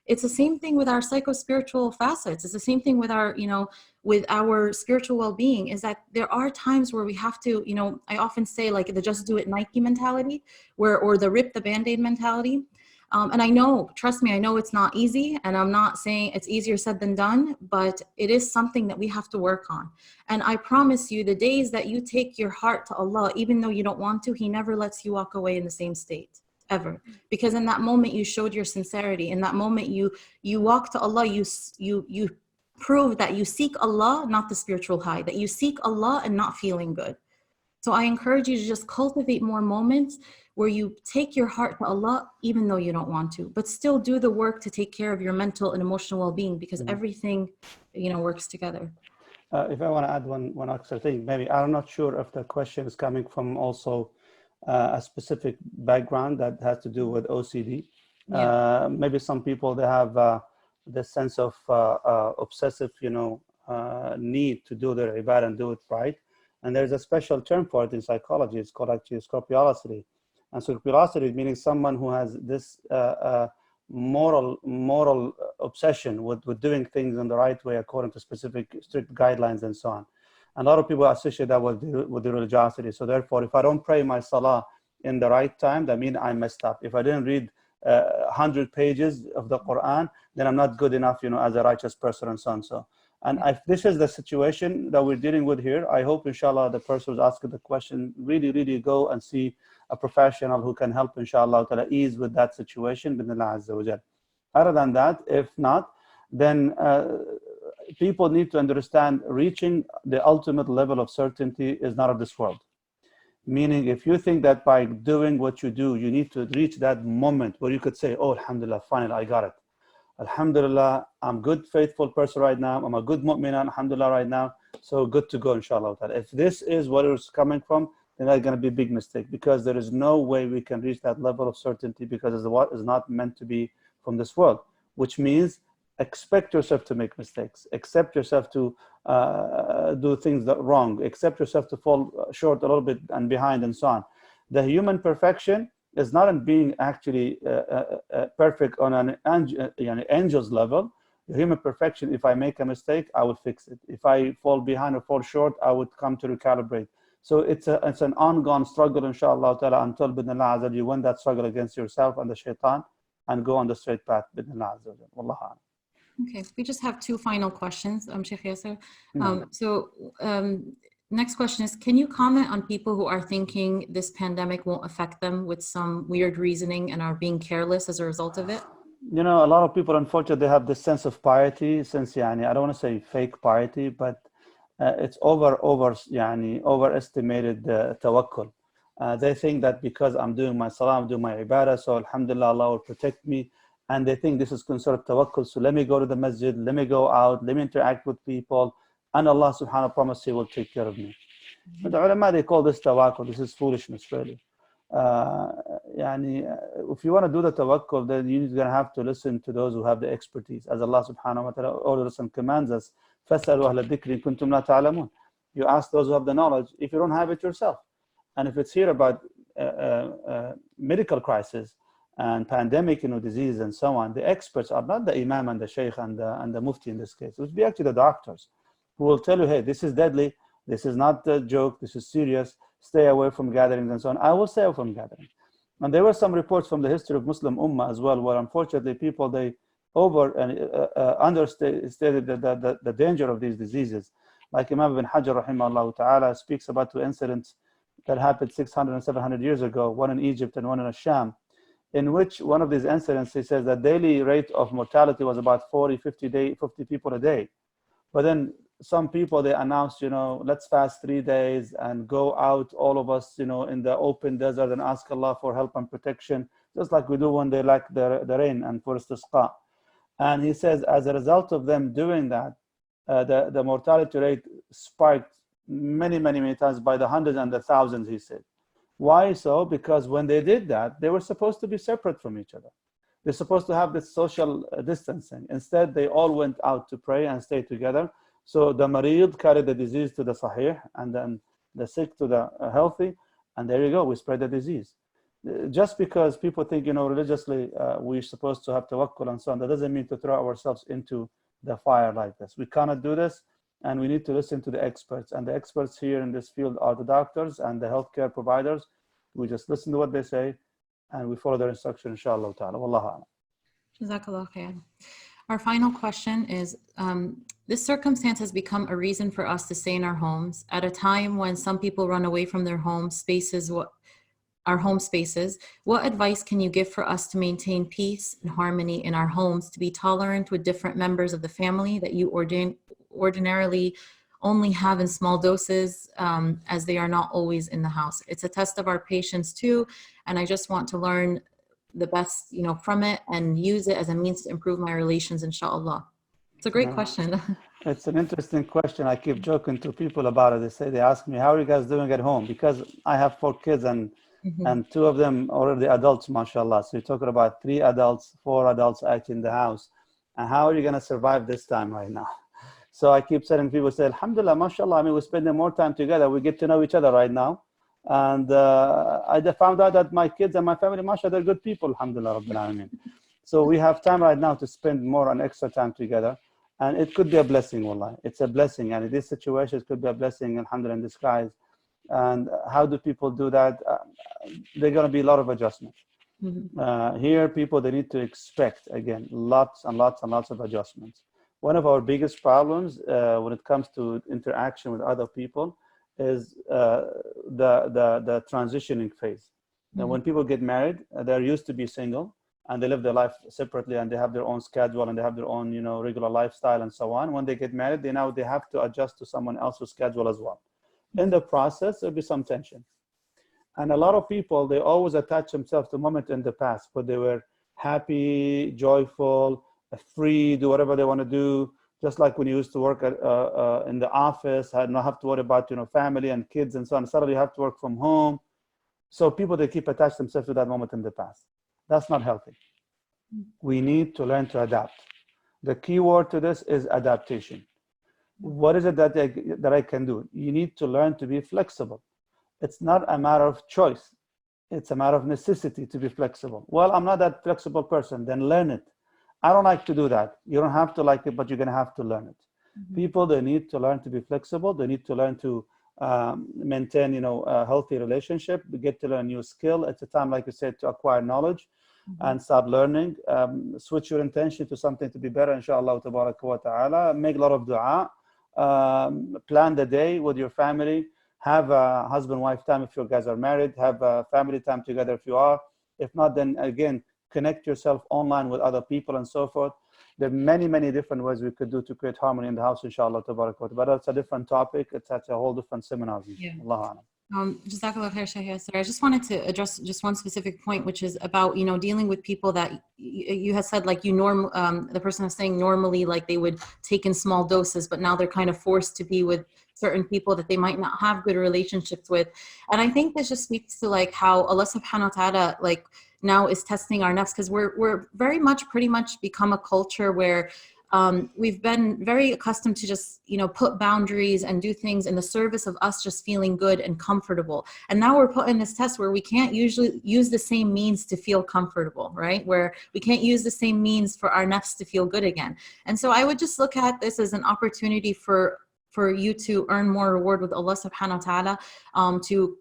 It's the same thing with our psycho-spiritual facets. It's the same thing with our, you know, with our spiritual well-being, is that there are times where we have to, you know, I often say like the just do it Nike mentality, or the rip the Band-Aid mentality. And I know, trust me, I know it's not easy, and I'm not saying it's easier said than done, but it is something that we have to work on. And I promise you, the days that you take your heart to Allah, even though you don't want to, He never lets you walk away in the same state, ever. Because in that moment, you showed your sincerity. In that moment, you walk to Allah, you prove that you seek Allah, not the spiritual high, that you seek Allah and not feeling good. So I encourage you to just cultivate more moments where you take your heart to Allah, even though you don't want to, but still do the work to take care of your mental and emotional well-being, because everything, you know, works together. If I want to add one extra thing, maybe I'm not sure if the question is coming from also a specific background that has to do with OCD. Yeah. Maybe some people, they have the sense of obsessive, you know, need to do their ibadah and do it right. And there's a special term for it in psychology. It's called actually scrupulosity. And scrupulosity meaning someone who has this moral obsession with doing things in the right way according to specific strict guidelines and so on. And a lot of people associate that with the religiosity. So therefore, if I don't pray my salah in the right time, that means I messed up. If I didn't read 100 pages of the Qur'an, then I'm not good enough, you know, as a righteous person and so on. So. And if this is the situation that we're dealing with here, I hope, inshallah, the person who's asking the question really go and see a professional who can help, inshallah, to ease with that situation. Other than that, if not, then people need to understand reaching the ultimate level of certainty is not of this world. Meaning, if you think that by doing what you do, you need to reach that moment where you could say, oh, alhamdulillah, finally, I got it. Alhamdulillah, I'm good, faithful person right now. I'm a good mu'minah, alhamdulillah, right now. So good to go, inshallah. If this is what it's coming from, then that's going to be a big mistake, because there is no way we can reach that level of certainty, because it's what is not meant to be from this world, which means expect yourself to make mistakes, accept yourself to do things that wrong, accept yourself to fall short a little bit and behind and so on. The human perfection is not in being actually perfect on an angel's level. The human perfection, if I make a mistake, I will fix it. If I fall behind or fall short, I would come to recalibrate. So it's an ongoing struggle, inshallah ta'ala, until bidnillah azza you win that struggle against yourself and the shaitan and go on the straight path, bidnillah azza wa jalla. Okay, we just have two final questions, Sheikh Yaser. Next question is, can you comment on people who are thinking this pandemic won't affect them with some weird reasoning and are being careless as a result of it? You know, a lot of people, unfortunately, they have this sense of piety, I don't want to say fake piety, but it's overestimated tawakkul. They think that because I'm doing my salah, I'm doing my ibadah, so alhamdulillah, Allah will protect me. And they think this is considered tawakkul. So let me go to the masjid, let me go out, let me interact with people, and Allah subhanahu wa ta'ala promised He will take care of me. But the ulama, they call this tawakkul. This is foolishness, really. If you want to do the tawakkul, then you're going to have to listen to those who have the expertise. As Allah subhanahu wa ta'ala orders and commands us, فَاسْأَلُوا أَهْلَ الذِّكْرِ إِن كُنتُمْ لَا تَعْلَمُونَ. You ask those who have the knowledge if you don't have it yourself. And if it's here about medical crisis and pandemic, disease and so on, the experts are not the imam and the sheikh and the mufti in this case. It would be actually the doctors who will tell you, hey, this is deadly, this is not a joke, this is serious, stay away from gatherings and so on. I will stay away from gatherings. And there were some reports from the history of Muslim Ummah as well, where unfortunately people, they understated the danger of these diseases. Like Imam ibn Hajar rahimahullah ta'ala speaks about two incidents that happened 600 and 700 years ago, one in Egypt and one in Sham. in which one of these incidents, he says the daily rate of mortality was about 50 people a day. But then some people, they announced, let's fast 3 days and go out, all of us, in the open desert and ask Allah for help and protection, just like we do when they lack the rain and for istisqa. And he says, as a result of them doing that, the mortality rate spiked many times by the hundreds and the thousands, he said. Why so? Because when they did that, they were supposed to be separate from each other. They're supposed to have this social distancing. Instead, they all went out to pray and stay together. So the marid carried the disease to the sahih, and then the sick to the healthy. And there you go, we spread the disease. Just because people think, religiously, we're supposed to have tawakkul and so on, that doesn't mean to throw ourselves into the fire like this. We cannot do this, and we need to listen to the experts. And the experts here in this field are the doctors and the healthcare providers. We just listen to what they say, and we follow their instruction, inshallah ta'ala. Wallahu a'lam. Jazakallah khair. Our final question is, this circumstance has become a reason for us to stay in our homes at a time when some people run away from their home spaces, our home spaces. What advice can you give for us to maintain peace and harmony in our homes, to be tolerant with different members of the family that you ordinarily only have in small doses, as they are not always in the house? It's a test of our patience too, and I just want to learn the best, from it and use it as a means to improve my relations, inshallah. It's a great question. It's an interesting question. I keep joking to people about it. They ask me, how are you guys doing at home? Because I have 4 kids and 2 of them already adults, mashallah. So you're talking about 3 adults, 4 adults actually in the house. And how are you going to survive this time right now? So I keep telling people, alhamdulillah, mashallah, we're spending more time together. We get to know each other right now. And I found out that my kids and my family, mashallah, they're good people, alhamdulillah, rabbil alameen. So we have time right now to spend more and extra time together. And it could be a blessing, wallah. It's a blessing. And in these situations, it could be a blessing, alhamdulillah, in disguise. And how do people do that? There are going to be a lot of adjustments. Here, people, they need to expect, again, lots and lots of adjustments. One of our biggest problems when it comes to interaction with other people is the transitioning phase. Now, when people get married, they're used to be single, and they live their life separately, and they have their own schedule, and they have their own, regular lifestyle and so on. When they get married, they have to adjust to someone else's schedule as well. In the process, there'll be some tension. And a lot of people, they always attach themselves to a moment in the past where they were happy, joyful, free, do whatever they want to do. Just like when you used to work in the office, had not have to worry about, family and kids and so on. Suddenly you have to work from home. So people, they keep attached themselves to that moment in the past. That's not healthy. We need to learn to adapt. The key word to this is adaptation. What is it that I can do? You need to learn to be flexible. It's not a matter of choice. It's a matter of necessity to be flexible. Well, I'm not that flexible person. Then learn it. I don't like to do that. You don't have to like it, but you're going to have to learn it. People, they need to learn to be flexible. They need to learn to maintain, a healthy relationship. We get to learn a new skill. It's a time, like you said, to acquire knowledge and start learning. Switch your intention to something to be better, inshallah, tabaraka wa ta'ala. Make a lot of dua. Plan the day with your family. Have a husband-wife time if you guys are married. Have a family time together if you are. If not, then again, connect yourself online with other people and so forth. There are many different ways we could do to create harmony in the house, inshallah, tabarak wa ta'ala. But that's a different topic. It's a whole different seminar. Yeah. Allahu a'lam. Jazakallah khair, Sheikh Yaser. I just wanted to address just one specific point, which is about, dealing with people that you had said, like the person was saying normally, like they would take in small doses, but now they're kind of forced to be with certain people that they might not have good relationships with. And I think this just speaks to like how Allah subhanahu wa ta'ala like now is testing our nafs, because we're pretty much become a culture where we've been very accustomed to just, put boundaries and do things in the service of us just feeling good and comfortable. And now we're put in this test where we can't usually use the same means to feel comfortable, right? Where we can't use the same means for our nafs to feel good again. And so I would just look at this as an opportunity for for you to earn more reward with Allah subhanahu wa ta'ala, to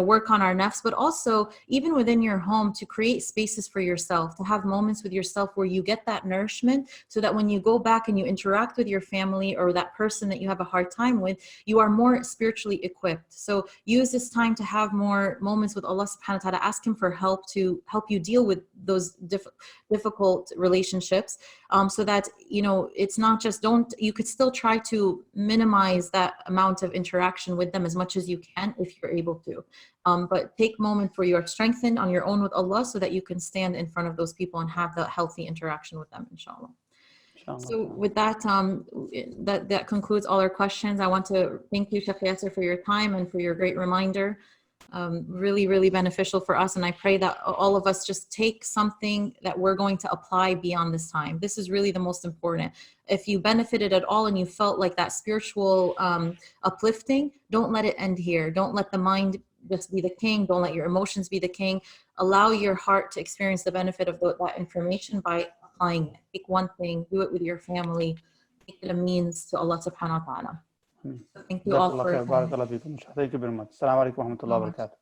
work on our nafs, but also even within your home to create spaces for yourself, to have moments with yourself where you get that nourishment, so that when you go back and you interact with your family or that person that you have a hard time with, you are more spiritually equipped. So use this time to have more moments with Allah subhanahu wa ta'ala. Ask him for help to help you deal with those difficult relationships, so that it's not just you could still try to minimize that amount of interaction with them as much as you can if you're able to, but take moments where you are strengthened on your own with Allah, so that you can stand in front of those people and have the healthy interaction with them, inshallah. So with that, that concludes all our questions. I want to thank you, Sheikh Yaser, for your time and for your great reminder. Really, really beneficial for us. And I pray that all of us just take something that we're going to apply beyond this time. This is really the most important. If you benefited at all and you felt like that spiritual uplifting, don't let it end here. Don't let the mind just be the king. Don't let your emotions be the king. Allow your heart to experience the benefit of that information by applying it. Take one thing, do it with your family, make it a means to Allah subhanahu wa ta'ala. Thank you all for Thank you very much. Assalamu alaikum wa rahmatullahi wa barakatuh.